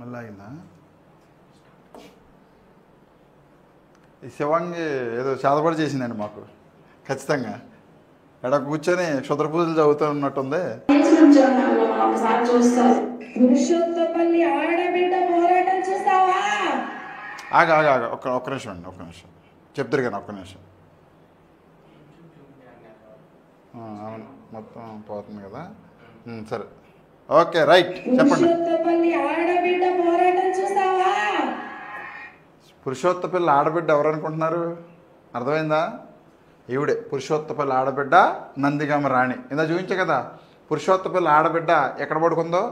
మళ్ళీ అయిందా? ఈ శివంగి ఏదో చేతబడి చేసిందండి మాకు ఖచ్చితంగా. ఎక్కడ కూర్చొని క్షుద్ర పూజలు చదువుతూ ఉన్నట్టుంది. ఆగా ఆగా ఆగా ఒక్క నిమిషం అండి, ఒక్క నిమిషం చెప్తారు కానీ ఒక్క నిమిషం. అవును మొత్తం పోతుంది కదా, సరే ఓకే రైట్ చెప్పండి. పురుషోత్తపల్లి ఆడబిడ్డ ఎవరు అనుకుంటున్నారు? అర్థమైందా? ఈవిడే పురుషోత్తపల్లి ఆడబిడ్డ నందిగామ రాణి. ఇందా చూపించే కదా పురుషోత్తపల్లి ఆడబిడ్డ ఎక్కడ పడుకుందో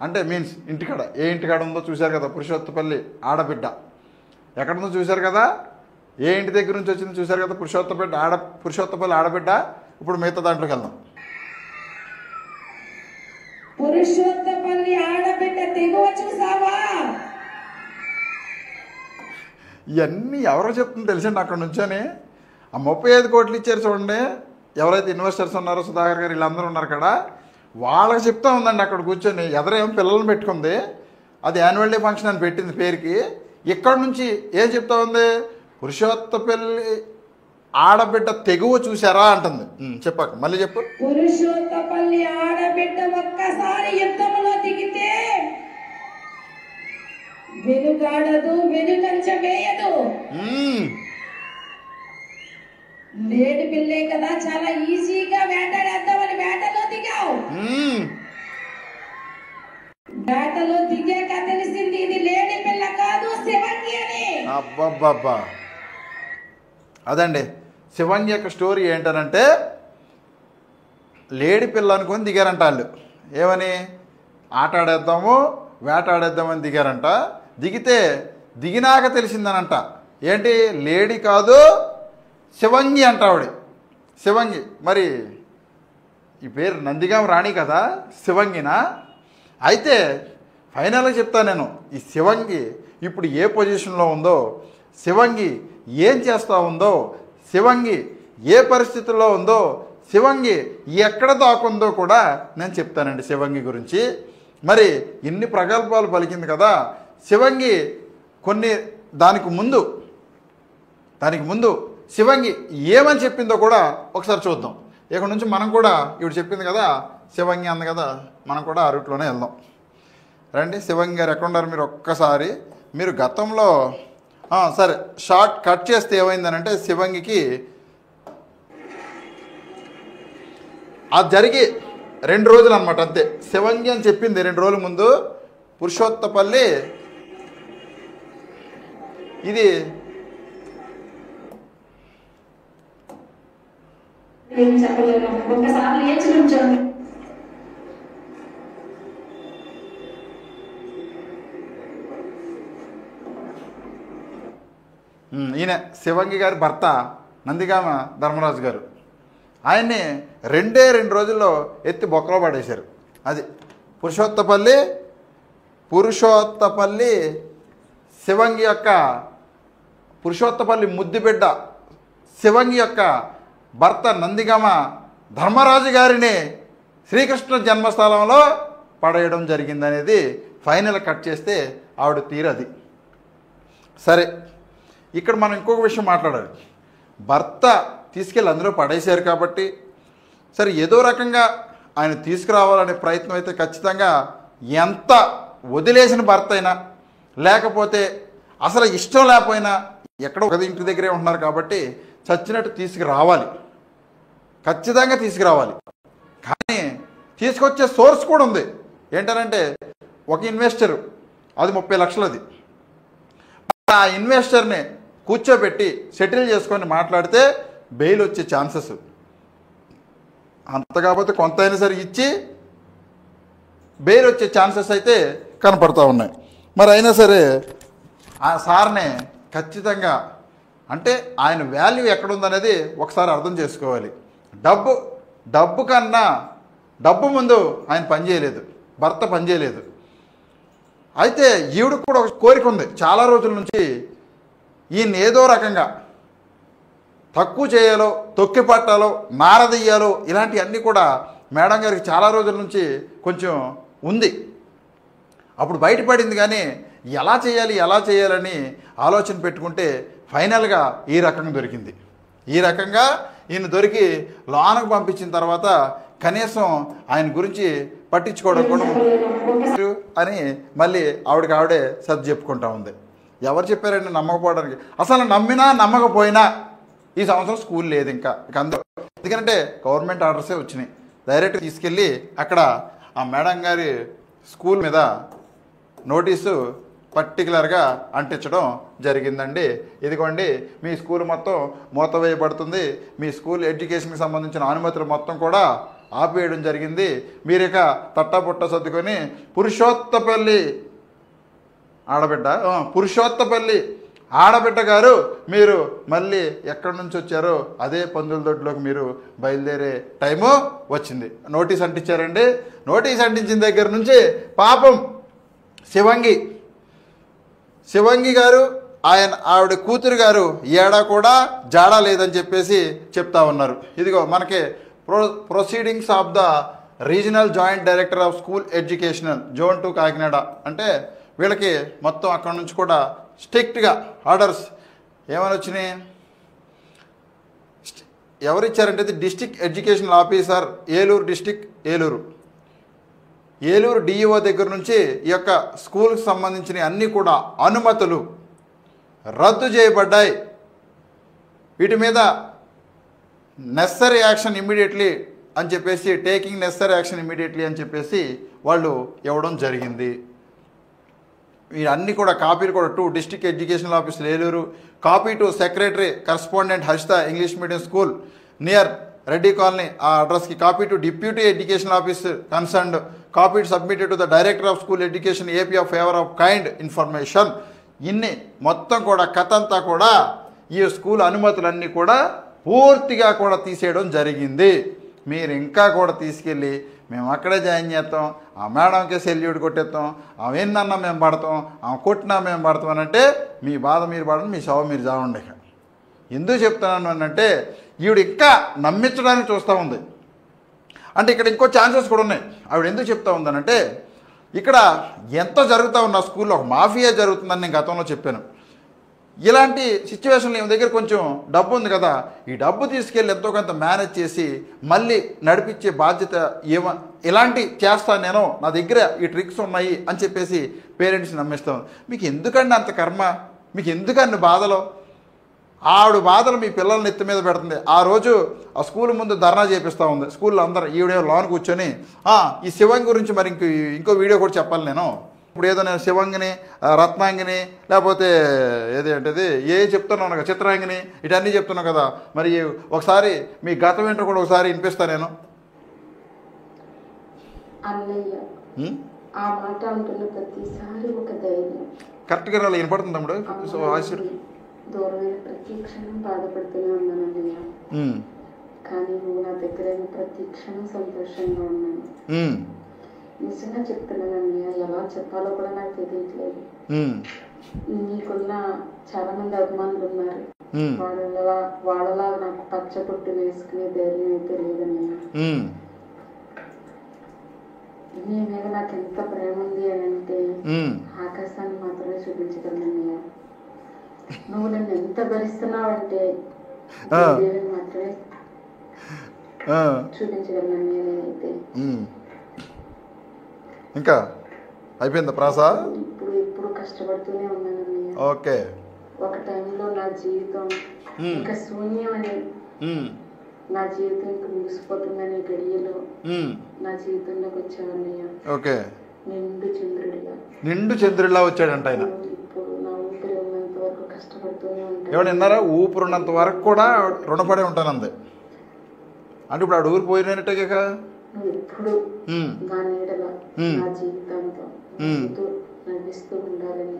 అంటే మీన్స్ ఇంటికాడ, ఏ ఇంటికాడ ఉందో చూశారు కదా. పురుషోత్తపల్లి ఆడబిడ్డ ఎక్కడుందో చూశారు కదా, ఏ ఇంటి దగ్గర నుంచి వచ్చిందో చూశారు కదా. పురుషోత్తపల్లి ఆడబిడ్డ. ఇప్పుడు మిగతా దాంట్లోకి వెళ్దాం. పురుషోత్తపల్లి ఆడబిడ్డ తెగువ చూసావా? ఇవన్నీ ఎవరో చెప్తుంది తెలిసండి. అక్కడ నుంచొని ఆ 35 కోట్లు ఇచ్చారు చూడండి, ఎవరైతే ఇన్వెస్టర్స్ ఉన్నారో సుధాకర్ గారు వీళ్ళందరూ ఉన్నారు కదా, వాళ్ళకి చెప్తా ఉందండి అక్కడ కూర్చొని. ఎదరేమో పిల్లల్ని పెట్టుకుంది, అది యాన్యువల్ డే ఫంక్షన్ అని పెట్టింది పేరుకి. ఇక్కడ నుంచి ఏం చెప్తా ఉంది? పురుషోత్తపల్లి ఆడబిడ్డ తెగువ చూసారా అంటుంది. చెప్పాక మళ్ళీ చెప్పు. పురుషోత్తపల్లి ఆడబిడ్డ ఒక్కసారి యుద్ధంలో దిగితే వెనుగాడదు, వెనుకంచ వేయదు. లేడి పిల్లే కదా, చాలా ఈజీగా వేటాడేద్దామని వేటలో దిగావు. వేటలో దిగాక తెలిసింది ఇది లేడి పిల్ల కాదు, శివంగి అని. అబ్బబ్బబ్బా, అదండి శివంగి యొక్క స్టోరీ. ఏంటనంటే లేడి పిల్ల అనుకొని దిగారంట వాళ్ళు. ఏమని? ఆట ఆడేద్దాము, వేటాడేద్దామని దిగారంట. దిగినాక తెలిసిందనంట ఏంటి, లేడీ కాదు శివంగి అంట ఆవిడ. శివంగి. మరి ఈ పేరు నందిగామ రాణి కదా, శివంగినా? అయితే ఫైనల్గా చెప్తాను నేను, ఈ శివంగి ఇప్పుడు ఏ పొజిషన్లో ఉందో, శివంగి ఏం చేస్తూ ఉందో, శివంగి ఏ పరిస్థితుల్లో ఉందో, శివంగి ఎక్కడ దాకుందో కూడా నేను చెప్తానండి శివంగి గురించి. మరి ఇన్ని ప్రగల్భాలు పలికింది కదా శివంగి. దానికి ముందు శివంగి ఏమని చెప్పిందో కూడా ఒకసారి చూద్దాం. ఇక్కడ నుంచి మనం కూడా ఇవి చెప్పింది కదా శివంగి అంది కదా, మనం కూడా ఆ రూట్లోనే వెళ్దాం రండి. శివంగి గారు ఎక్కడున్నారు మీరు? ఒక్కసారి మీరు గతంలో సరే షార్ట్ కట్ చేస్తే ఏమైందనంటే శివంగికి అది జరిగి 2 రోజులు అనమాట అంతే. శివంగి అని చెప్పింది 2 రోజుల ముందు. పురుషోత్తపల్లి ఇది ఈయన శివంగి గారి భర్త నందిగామ ధర్మరాజు గారు. ఆయన్ని 2 రోజుల్లో ఎత్తి బొక్కలో పడేశారు. అది పురుషోత్తపల్లి శివంగి యొక్క పురుషోత్తపల్లి ముద్దుబిడ్డ శివంగి యొక్క భర్త నందిగామ ధర్మరాజు గారిని శ్రీకృష్ణ జన్మస్థలంలో పడేయడం జరిగిందనేది ఫైనల్ కట్ చేస్తే ఆవిడ తీరది. సరే, ఇక్కడ మనం ఇంకొక విషయం మాట్లాడాలి. భర్త తీసుకెళ్ళి అందులో పడేశారు కాబట్టి సరే ఏదో రకంగా ఆయన తీసుకురావాలనే ప్రయత్నం అయితే ఖచ్చితంగా, ఎంత వదిలేసిన భర్త అయినా లేకపోతే అసలు ఇష్టం లేకపోయినా ఎక్కడో ఒక ఇంటి దగ్గరే ఉంటున్నారు కాబట్టి చచ్చినట్టు తీసుకురావాలి, ఖచ్చితంగా తీసుకురావాలి. కానీ తీసుకొచ్చే సోర్స్ కూడా ఉంది. ఏంటనంటే ఒక ఇన్వెస్టరు, అది 30 లక్షలది. ఆ ఇన్వెస్టర్ని కూర్చోబెట్టి సెటిల్ చేసుకొని మాట్లాడితే బెయిల్ వచ్చే ఛాన్సెస్, అంత కాకపోతే కొంత అయినా సరే ఇచ్చి బెయిల్ వచ్చే ఛాన్సెస్ అయితే కనపడతా ఉన్నాయి. మరి అయినా సరే ఆ సార్నే ఖచ్చితంగా, అంటే ఆయన వాల్యూ ఎక్కడుందనేది ఒకసారి అర్థం చేసుకోవాలి. డబ్బు కన్నా డబ్బు ముందు ఆయన పనిచేయలేదు, భర్త పనిచేయలేదు. అయితే ఈవిడికి కూడా ఒక కోరిక ఉంది చాలా రోజుల నుంచి, ఈయన ఏదో రకంగా తక్కువ చేయాలో, తొక్కి పట్టాలో, నారదీయాలో, ఇలాంటివన్నీ కూడా మేడం గారికి చాలా రోజుల నుంచి కొంచెం ఉంది. అప్పుడు బయటపడింది. కానీ ఎలా చేయాలని ఆలోచన పెట్టుకుంటే ఫైనల్గా ఈ రకంగా దొరికింది. ఈ రకంగా ఈయన దొరికి లోనకు పంపించిన తర్వాత కనీసం ఆయన గురించి పట్టించుకోవడం కూడా అని మళ్ళీ ఆవిడే సర్ది చెప్పుకుంటా ఉంది. ఎవరు చెప్పారండి నమ్మకపోవడానికి? అసలు నమ్మినా నమ్మకపోయినా ఈ సంవత్సరం స్కూల్ లేదు ఇంకా అందరూ. ఎందుకంటే గవర్నమెంట్ ఆర్డర్సే వచ్చినాయి. డైరెక్ట్ తీసుకెళ్ళి అక్కడ ఆ మేడం గారి స్కూల్ మీద నోటీసు పర్టికులర్గా అంటించడం జరిగిందండి. ఇదిగోండి మీ స్కూల్ మొత్తం మూతవేయబడుతుంది, మీ స్కూల్ ఎడ్యుకేషన్కి సంబంధించిన అనుమతులు మొత్తం కూడా ఆపివేయడం జరిగింది. మీరు ఇక తట్టపుట్ట సర్దుకొని పురుషోత్తపల్లి ఆడబిడ్డ గారు మీరు మళ్ళీ ఎక్కడి నుంచి వచ్చారో అదే పందుల దొడ్లోకి మీరు బయలుదేరే టైము వచ్చింది. నోటీస్ అంటించారండి. నోటీస్ అంటించిన దగ్గర నుంచి పాపం శివంగి గారు ఆవిడ కూతురు గారు ఏడా కూడా జాడా లేదని చెప్పేసి చెప్తా ఉన్నారు. ఇదిగో మనకి proceedings of the regional joint director of school educational zone 2 Kakinada అంటే వీళ్ళకి మొత్తం అక్కడ నుంచి కూడా స్ట్రిక్ట్గా ఆర్డర్స్ ఏమని వచ్చినాయి? ఎవరిచ్చారంటే district educational officer Eluru DEO దగ్గర నుంచి ఈ యొక్క స్కూల్కి సంబంధించిన అన్నీ కూడా అనుమతులు రద్దు చేయబడ్డాయి. వీటి మీద నెసరీ యాక్షన్ ఇమ్మీడియట్లీ అని చెప్పేసి టేకింగ్ నెసరీ యాక్షన్ ఇమ్మీడియట్లీ అని చెప్పేసి వాళ్ళు ఇవ్వడం జరిగింది. ఇవన్నీ కూడా కాపీలు కూడా to district educational officer Eluru, copy to secretary correspondent Harshitha English medium school near Reddy colony ఆ అడ్రస్కి, copy to deputy educational officer concerned, copy submitted to the director of school education AP of favour of kind information. ఇన్ని మొత్తం కూడా కథ అంతా కూడా ఈ school అనుమతులన్నీ కూడా పూర్తిగా కూడా తీసేయడం జరిగింది. మీరు ఇంకా కూడా తీసుకెళ్ళి మేము అక్కడే జాయిన్ చేస్తాం, ఆ మేడంకే సెల్యూట్ కొట్టేస్తాం, ఆమె ఎన్నన్నా మేము పడతాం, ఆమె కొట్టినా మేము పడతాం అని అంటే మీ బాధ మీరు పడండి, మీ శవం మీరు చావండి. ఎందుకు చెప్తున్నాను అని అంటే ఈవిడ ఇంకా నమ్మించడానికి చూస్తూ ఉంది. అంటే ఇక్కడ ఇంకో ఛాన్సెస్ కూడా ఉన్నాయి. ఆవిడ ఎందుకు చెప్తా ఉందనంటే ఇక్కడ ఎంత జరుగుతూ ఉన్న స్కూల్లో ఒక మాఫియా జరుగుతుందని నేను గతంలో చెప్పాను. ఇలాంటి సిచ్యువేషన్లో ఈమె దగ్గర కొంచెం డబ్బు ఉంది కదా, ఈ డబ్బు తీసుకెళ్ళి ఎంతో కొంత మేనేజ్ చేసి మళ్ళీ నడిపించే బాధ్యత ఇలాంటి చేస్తాను నేను, నా దగ్గర ఈ ట్రిక్స్ ఉన్నాయి అని చెప్పేసి పేరెంట్స్ నమ్మిస్తాం. మీకు ఎందుకండి అంత కర్మ? మీకు ఎందుకన్ని బాధలు? ఆవిడ బాధలు మీ పిల్లల్ని ఎత్తి మీద పెడుతుంది. ఆ రోజు ఆ స్కూల్ ముందు ధర్నా చేపిస్తూ ఉంది. స్కూల్లో అందరూ ఈవిడే లోన్ కూర్చొని ఈ శివంగి గురించి మరి ఇంకో వీడియో కూడా చెప్పాలి నేను. ఇప్పుడు ఏదో నేను శివంగిని, రత్నాంగిని, లేకపోతే ఏదేంటిది చెప్తున్నాను కదా, చిత్రాంగిని, ఇటన్నీ చెప్తున్నాను కదా. మరి ఒకసారి మీ గతం ఏంటో కూడా ఒకసారి వినిపిస్తాను నేను. కరెక్ట్గా రాలి వినపడుతుంది తమ్ముడు. సో దూరమైన ప్రతి క్షణం బాధపడుతూనే ఉన్నానన్నయ్య. కానీ నువ్వు నా దగ్గర ప్రతి క్షణం సంతోషంగా ఉన్నాను. నిజంగా చెప్తున్నానన్నయ్య, ఎలా చెప్పాలో కూడా నాకు తెలియట్లేదు. నీకున్న చాలా మంది అభిమానులు ఉన్నారు, వాళ్ళలా నాకు పచ్చ పొట్టు వేసుకునే ధైర్యం అయితే లేదన్నయ్య. నీ మీద నాకు ఎంత ప్రేమ ఉంది అని అంటే ఆకాశాన్ని మాత్రమే చూపించగలనన్నయ్య. నువ్వు నన్ను ఎంత భరిస్తున్నావంటే మాత్రమే చూపించగలను నేనైతే. ఇంకా అయిపోయిందా ప్రాసా? ఇప్పుడు కష్టపడుతూనే ఉన్నానన్నయ్య. ఓకే. ఒక టైంలో నా జీవితం ఇంకా శూన్యం అని, నా జీవితం ఇంకా ముగిసిపోతుందనే గడియలో నా జీవితంలోకి వచ్చావన్నయ్య. ఓకే. నిండు చంద్రుడిలా వచ్చాడంట ఆయన. ఇప్పుడు నా ఊపిరి ఉన్నంత వరకు కష్టపడుతూనే ఉంటాను. ఎవరు విన్నారా? ఊపిరినంత వరకు కూడా రుణపడే ఉంటాను అంతే. అంటే ఇప్పుడు ఆడు ఊరు పోయినట్టే కదా. నువ్వు ఎప్పుడు నా నీడలా నా జీవితంతో నడిపిస్తూ ఉండాలని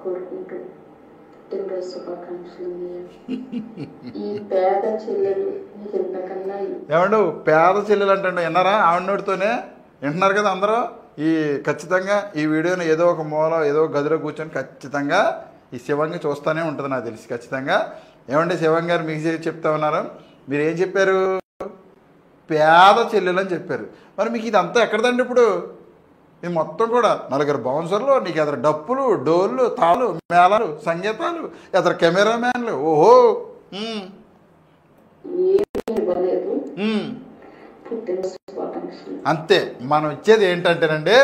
కోరుకుంటూ పుట్టినరోజు శుభాకాంక్షలు. ఈ పేద చెల్లెలు నీకు ఎంతకన్నా ఏమండు పేద చెల్లెలు అంటే విన్నారా? ఆవిడతోనే వింటున్నారు కదా అందరూ. ఖచ్చితంగా ఈ వీడియోని ఏదో ఒక మూల ఏదో గదిలో కూర్చొని ఖచ్చితంగా ఈ శివంగి చూస్తూనే ఉంటుంది నాకు తెలిసి ఖచ్చితంగా. ఏమంటే శివంగి గారు మీకు చెప్తా ఉన్నారు, మీరు ఏం చెప్పారు? పేద చెల్లెలు అని చెప్పారు. మరి మీకు ఇదంతా ఎక్కడదండి? ఇప్పుడు ఇది మొత్తం కూడా నలుగురు బౌన్సర్లు, నీకు ఎదురు డప్పులు, డోళ్ళు, తాళ్ళు, మేళాలు, సంగీతాలు, ఎదురు కెమెరామ్యాన్లు. ఓహో అంతే. మనం ఇచ్చేది ఏంటంటేనండి,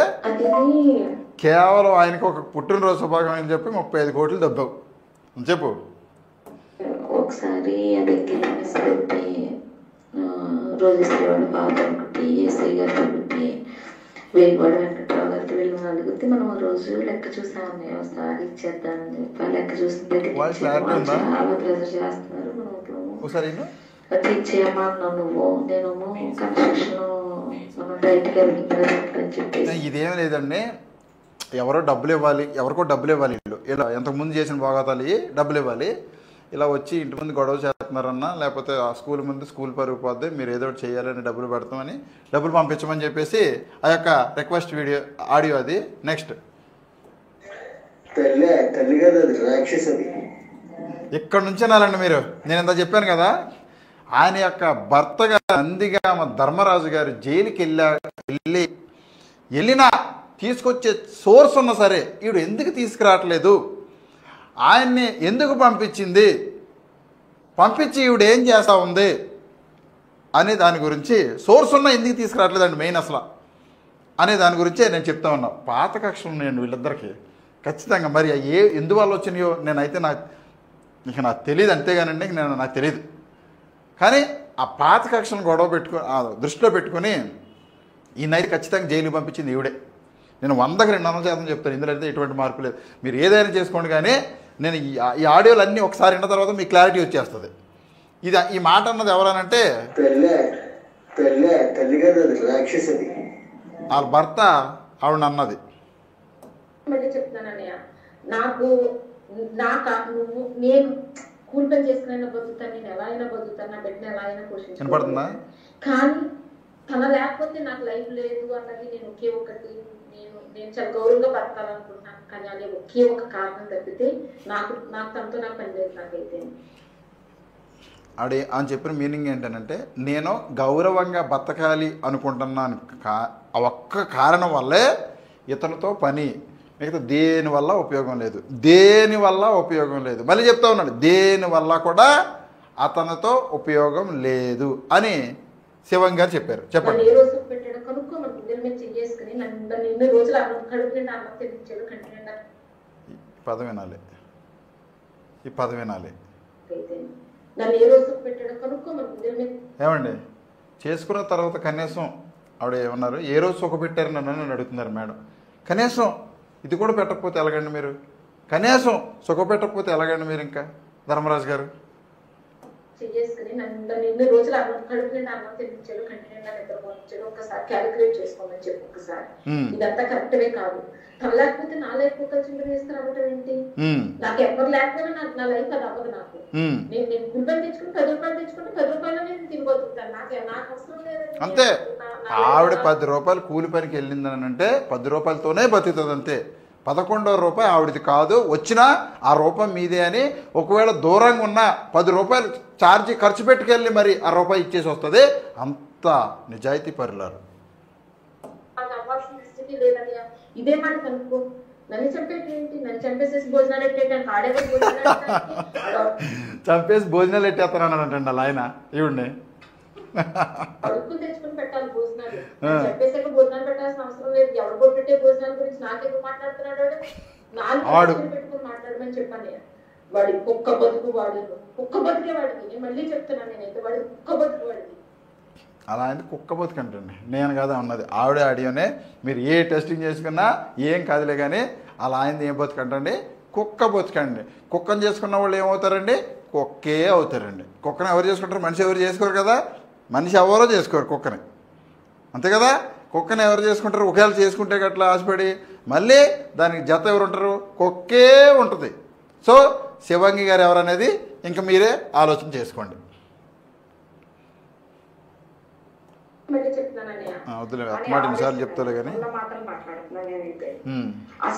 కేవలం ఆయనకు ఒక పుట్టినరోజు శుభాకాంక్షలు చెప్పి 35 కోట్లు దబ్బావు. చెప్పు. ఒకసారి అది రోజేశ్వరవాడు బాబు ఒకటి, ఏసై గారు ఒకటి, వేగవాడ వెంకట్రావు గారికి వీళ్ళు అడిగితే మనం రోజు లెక్క చూసామని ఒకసారి ఇచ్చేద్దామని చెప్పి లెక్క చూసిన చాలా ప్రెజర్ చేస్తున్నారు. మనం ఇచ్చేయమ్మా అన్నావు నువ్వు, నేనేమో కన్స్ట్రక్షన్ మనం బయటకి వెళ్ళి చెప్పేసి. ఇదేం లేదండి, ఎవరో డబ్బులు ఇవ్వాలి, ఎవరికో డబ్బులు ఇవ్వాలి. ఇలా ఎంతకుముందు చేసిన భోగాతాలు డబ్బులు ఇవ్వాలి. ఇలా వచ్చి ఇంటి ముందు గొడవ చేస్తున్నారన్నా, లేకపోతే ఆ స్కూల్ ముందు స్కూల్ పరుగు పోద్ది, మీరు ఏదో ఒకటి చేయాలని డబ్బులు పెడతామని డబ్బులు పంపించమని చెప్పేసి ఆ యొక్క రిక్వెస్ట్ ఆడియో అది. నెక్స్ట్ ఇక్కడ నుంచి నాలండి మీరు. నేను ఇంత చెప్పాను కదా, ఆయన యొక్క భర్తగా నందిగా ధర్మరాజు గారు జైలుకి వెళ్ళినా తీసుకొచ్చే సోర్స్ ఉన్నా సరే ఈవిడ ఎందుకు తీసుకురావట్లేదు, ఆయన్ని ఎందుకు పంపించింది, పంపించి ఈవిడ ఏం చేస్తూ ఉంది అనే దాని గురించి సోర్స్ ఉన్నా ఎందుకు తీసుకురావట్లేదండి మెయిన్ అసలు అనే దాని గురించే నేను చెప్తా ఉన్నా. పాత కక్షలు నేను వీళ్ళిద్దరికి ఖచ్చితంగా మరి ఎందువల్ల వచ్చినాయో నేనైతే నాకు తెలియదు, అంతేగానండి నాకు తెలియదు. కానీ ఆ పాత కక్షలను దృష్టిలో పెట్టుకొని ఈయనైతే ఖచ్చితంగా జైలుకి పంపించింది ఈవిడే. నేను 100కి 200% చెప్తాను, ఇందులో అయితే ఎటువంటి మార్పు లేదు. మీరు ఏదైనా చేసుకోండి, కానీ నేను ఈ ఆడియోలు అన్నీ ఒకసారి విన్న తర్వాత మీకు క్లారిటీ వచ్చేస్తుంది. ఈ మాట అన్నది ఎవరనంటే వాళ్ళ భర్త ఆవిడ అన్నది. చెప్తానన్నయ్య, నువ్వు నేను కూలి పని చేసుకుని బతుకుతాను, నేను ఎలా అయినా బతుకుతాను, నా బిడ్డను ఎలా అయినా పోషించుకుంటా, కానీ తన లేకపోతే నాకు లైఫ్ లేదు అన్నది నేను ఒకే ఒకటి నేను చాలా గౌరవంగా బతకాలనుకుంటున్నాను. కానీ అది ఒకే ఒక కారణం తప్పితే నాకు తనతో నాకు పని లేదు. నాకైతే అని చెప్పిన మీనింగ్ ఏంటంటే, నేను గౌరవంగా బతకాలి అనుకుంటున్నాను, ఆ ఒక్క కారణం వల్లే ఇతనితో పని, మిగతా దేనివల్ల ఉపయోగం లేదు. మళ్ళీ చెప్తా ఉన్నాడు, దేనివల్ల కూడా అతనితో ఉపయోగం లేదు అని శివం గారు చెప్పారు. చెప్పండి. పదం వినాలి, ఈ పదం వినాలి. ఏమండి, చేసుకున్న తర్వాత కనీసం ఆవిడ ఏమన్నారు, ఏ రోజు సుఖపెట్టారు నన్ను అడుగుతున్నారు మేడం. కనీసం ఇది కూడా పెట్టకపోతే ఎలాగండి మీరు, కనీసం సుఖపెట్టకపోతే ఎలాగండి మీరు? ఇంకా ధర్మరాజు గారు చేసుకుని నన్ను ఎన్ని రోజులు కడుపు నిండా అన్నం తినిపించాడు, కంటి నిండా నిద్రపోయించాడు. ఒకసారి క్యాలిక్యులేట్ చేసుకోమని చెప్పి ఒకసారి ఇదంతా కరెక్టే కాదు. తన లేకపోతే నా లైఫ్ కలిసి తీసుకురావటం ఏంటి? నాకు ఎవరు లేకపోయినా నా లైఫ్ అది అవ్వదు. నాకు నేను గుండెలు తెచ్చుకుని 10 రూపాయలు తెచ్చుకుంటే 10 రూపాయలు నేను తిరిగొద్దుతాను. నాకు అవసరం లేదు. అంతే. ఆవిడ 10 రూపాయలు కూలి పనికి వెళ్ళిందని అంటే 10 రూపాయలతోనే బతుకుతుంది. అంతే. 11వ రూపాయి ఆవిడది కాదు, వచ్చినా ఆ రూపాయి మీదే అని ఒకవేళ దూరంగా ఉన్న 10 రూపాయలు ఛార్జీ ఖర్చు పెట్టుకెళ్ళి మరి ఆ రూపాయి ఇచ్చేసి వస్తుంది. అంత నిజాయితీ పరులారు. ఇదే మాట కనుక్కో, నన్ను చంపేటి ఏంటి? నన్ను చంపేసేసి భోజనాలు చంపేసి భోజనాలు ఎట్టేస్తానంటే ఆయన ఈవిడ్ని అడుక్కుని తెచ్చుకుని పెట్టాలి భోజనాలు. చెప్పేసాక భోజనాలు పెట్టాల్సిన అవసరం లేదు. ఎవరు కొట్టే భోజనాల గురించి నాకెందుకు మాట్లాడుతున్నాడు? నాలుగు పెట్టుకుని మాట్లాడమని చెప్పాను. వాడి కుక్క బతుకు, కుక్క బతికే వాడికి. నేను మళ్ళీ చెప్తున్నాను, నేనైతే వాడి కుక్క బతుకు వాడికి. అలా అంటే కుక్క బతుకంటండి, నేను కదా ఉన్నది. ఆవిడే ఆడియోనే. మీరు ఏ టెస్టింగ్ చేసుకున్నా ఏం కాదులే, కానీ అలా ఆయనది ఏం బతుకంటండి, కుక్క బతుకండి. కుక్కను చేసుకున్న వాళ్ళు ఏమవుతారండి? కుక్కే అవుతారండి. కుక్కను ఎవరు చేసుకుంటారు? మనిషి ఎవరు చేసుకోరు కదా. మనిషి ఎవరో చేసుకోరు కుక్కని, అంతే కదా. కుక్కని ఎవరు చేసుకుంటారు? ఒకవేళ చేసుకుంటే గట్లా ఆశపడి మళ్ళీ దానికి జత ఎవరు ఉంటారు? కుక్కే ఉంటుంది. సో శివంగి గారు ఎవరనేది ఇంకా మీరే ఆలోచన చేసుకోండి. వద్దులే, మాట ఎన్నిసార్లు చెప్తాలే కానీ ఆ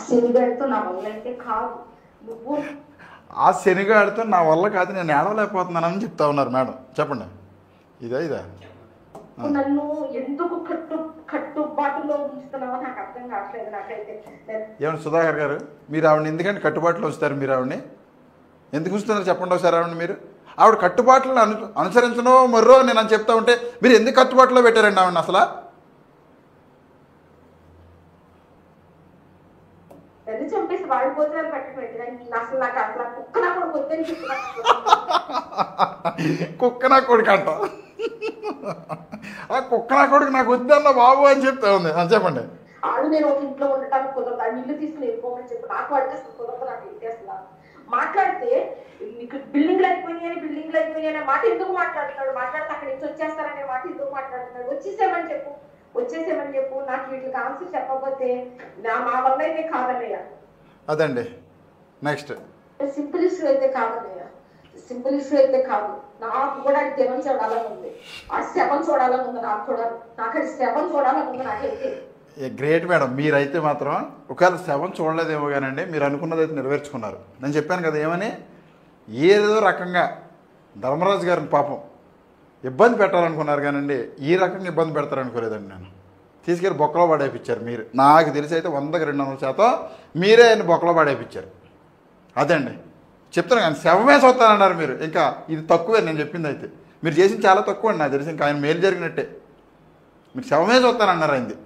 శనిగాడితో నా వల్ల కాదు, నేను ఏడవలేకపోతున్నానని చెప్తా ఉన్నారు మేడం. చెప్పండి. ఇదా నన్ను ఎందుకు కట్టు కట్టుబాటులో ఉంచుతున్నావో నాకు అర్థం కావట్లేదు నాకైతే. ఏమన్నా సుధాకర్ గారు, మీరు ఆవిడని ఎందుకంటే కట్టుబాటులో ఉంచుతారు? మీరు ఆవిడని ఎందుకు ఉంచుతున్నారు చెప్పండి ఒకసారి ఆవిడని. మీరు ఆవిడ కట్టుబాట్లను అనుసరించనో మర్రో నేను అని చెప్తా ఉంటే మీరు ఎందుకు కట్టుబాటులో పెట్టారండి ఆవిడని అసలు? నన్ను చంపేసి వాడి భోజనాలు పట్టుకుని అసలు నాకు అసలు కుక్క నా కొడుకు వద్దని చెప్తున్నాను. కుక్క నా కొడుకు అంట. ఆ కుక్క నా కొడుకు నాకు వద్దన్న బాబు అని చెప్తా ఉంది. అని చెప్పండి. ఆడు నేను ఒక ఇంట్లో ఉండటానికి కుదరదు, ఆ ఇల్లు తీసుకుని వెళ్ళిపోమని చెప్పి నాకు వాడికి అసలు కుదరదు. నాకు ఏంటి అసలు మాట్లాడితే మీకు బిల్డింగ్లు అయిపోయినాయి అనే మాట ఎందుకు మాట్లాడుతున్నాడు? మాట్లాడితే అక్కడి నుంచి వచ్చేస్తారనే మాట ఎందుకు మాట్లాడుతున్నాడు? వచ్చేసేమని చెప్పు. నాకు వీటికి ఆన్సర్ చెప్పకపోతే మా వల్ల అయితే కాదన్నయ్య. అదండి నెక్స్ట్. సింపుల్ ఇష్యూ అయితే కాదు. నాకు కూడా అది జనం చూడాలని ఉంది, ఆ శవం చూడాలని ఉంది. నాకు అది శవం చూడాలని ఉంది నాకైతే. Great madam. మీరైతే మాత్రం ఒకవేళ శవం చూడలేదేమో కానండి, మీరు అనుకున్నది అయితే నెరవేర్చుకున్నారు. నేను చెప్పాను కదా ఏమని, ఏదో రకంగా ధర్మరాజు గారిని పాపం ఇబ్బంది పెట్టాలనుకున్నారు కానండి, ఈ రకంగా ఇబ్బంది పెడతారనుకోలేదండి. నేను తీసుకెళ్ళి బొక్కలో పడేపించారు మీరు. నాకు తెలిసి అయితే 100కి 200% మీరే ఆయన బొక్కలో పడేపించారు. అదండి చెప్తాను. కానీ శవమే చూస్తానన్నారు మీరు. ఇంకా ఇది తక్కువే నేను చెప్పింది అయితే. మీరు చేసింది చాలా తక్కువ అండి నాకు తెలిసి. ఇంకా ఆయన మేలు జరిగినట్టే. మీరు శవమే చూస్తానన్నారు అయింది.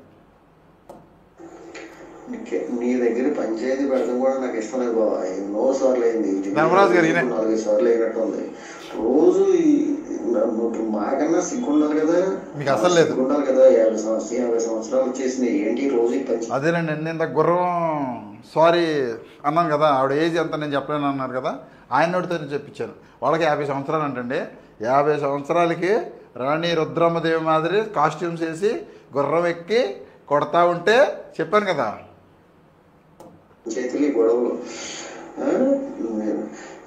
నీ దగ్గర పంచాయతీ పెడతాం కూడా నాకు ఇష్టం లేదు బాబా. ఎన్నో సార్లు అయింది, ధర్మరాజు గారు 4 సార్లు అయినట్టు ఉంది. రోజు మాకన్నా సిగ్గుండాలి కదా, మీకు అసలు లేదు. సిగ్గుండాలి కదా. 50 సంవత్సరాలు వచ్చేసినాయి, ఏంటి రోజు అదేనండి. నేను ఇంత గుర్రం సారీ అన్నాను కదా, ఆవిడ ఏజ్ ఎంత నేను చెప్పలేను అన్నారు కదా, ఆయనోడితో చెప్పించాను. వాళ్ళకి 50 సంవత్సరాలు అంటండి. 50 సంవత్సరాలకి రాణి రుద్రమ్మదేవి మాదిరి కాస్ట్యూమ్స్ వేసి గుర్రం ఎక్కి కొడతా ఉంటే చెప్పాను కదా. చేతులు గొడవలు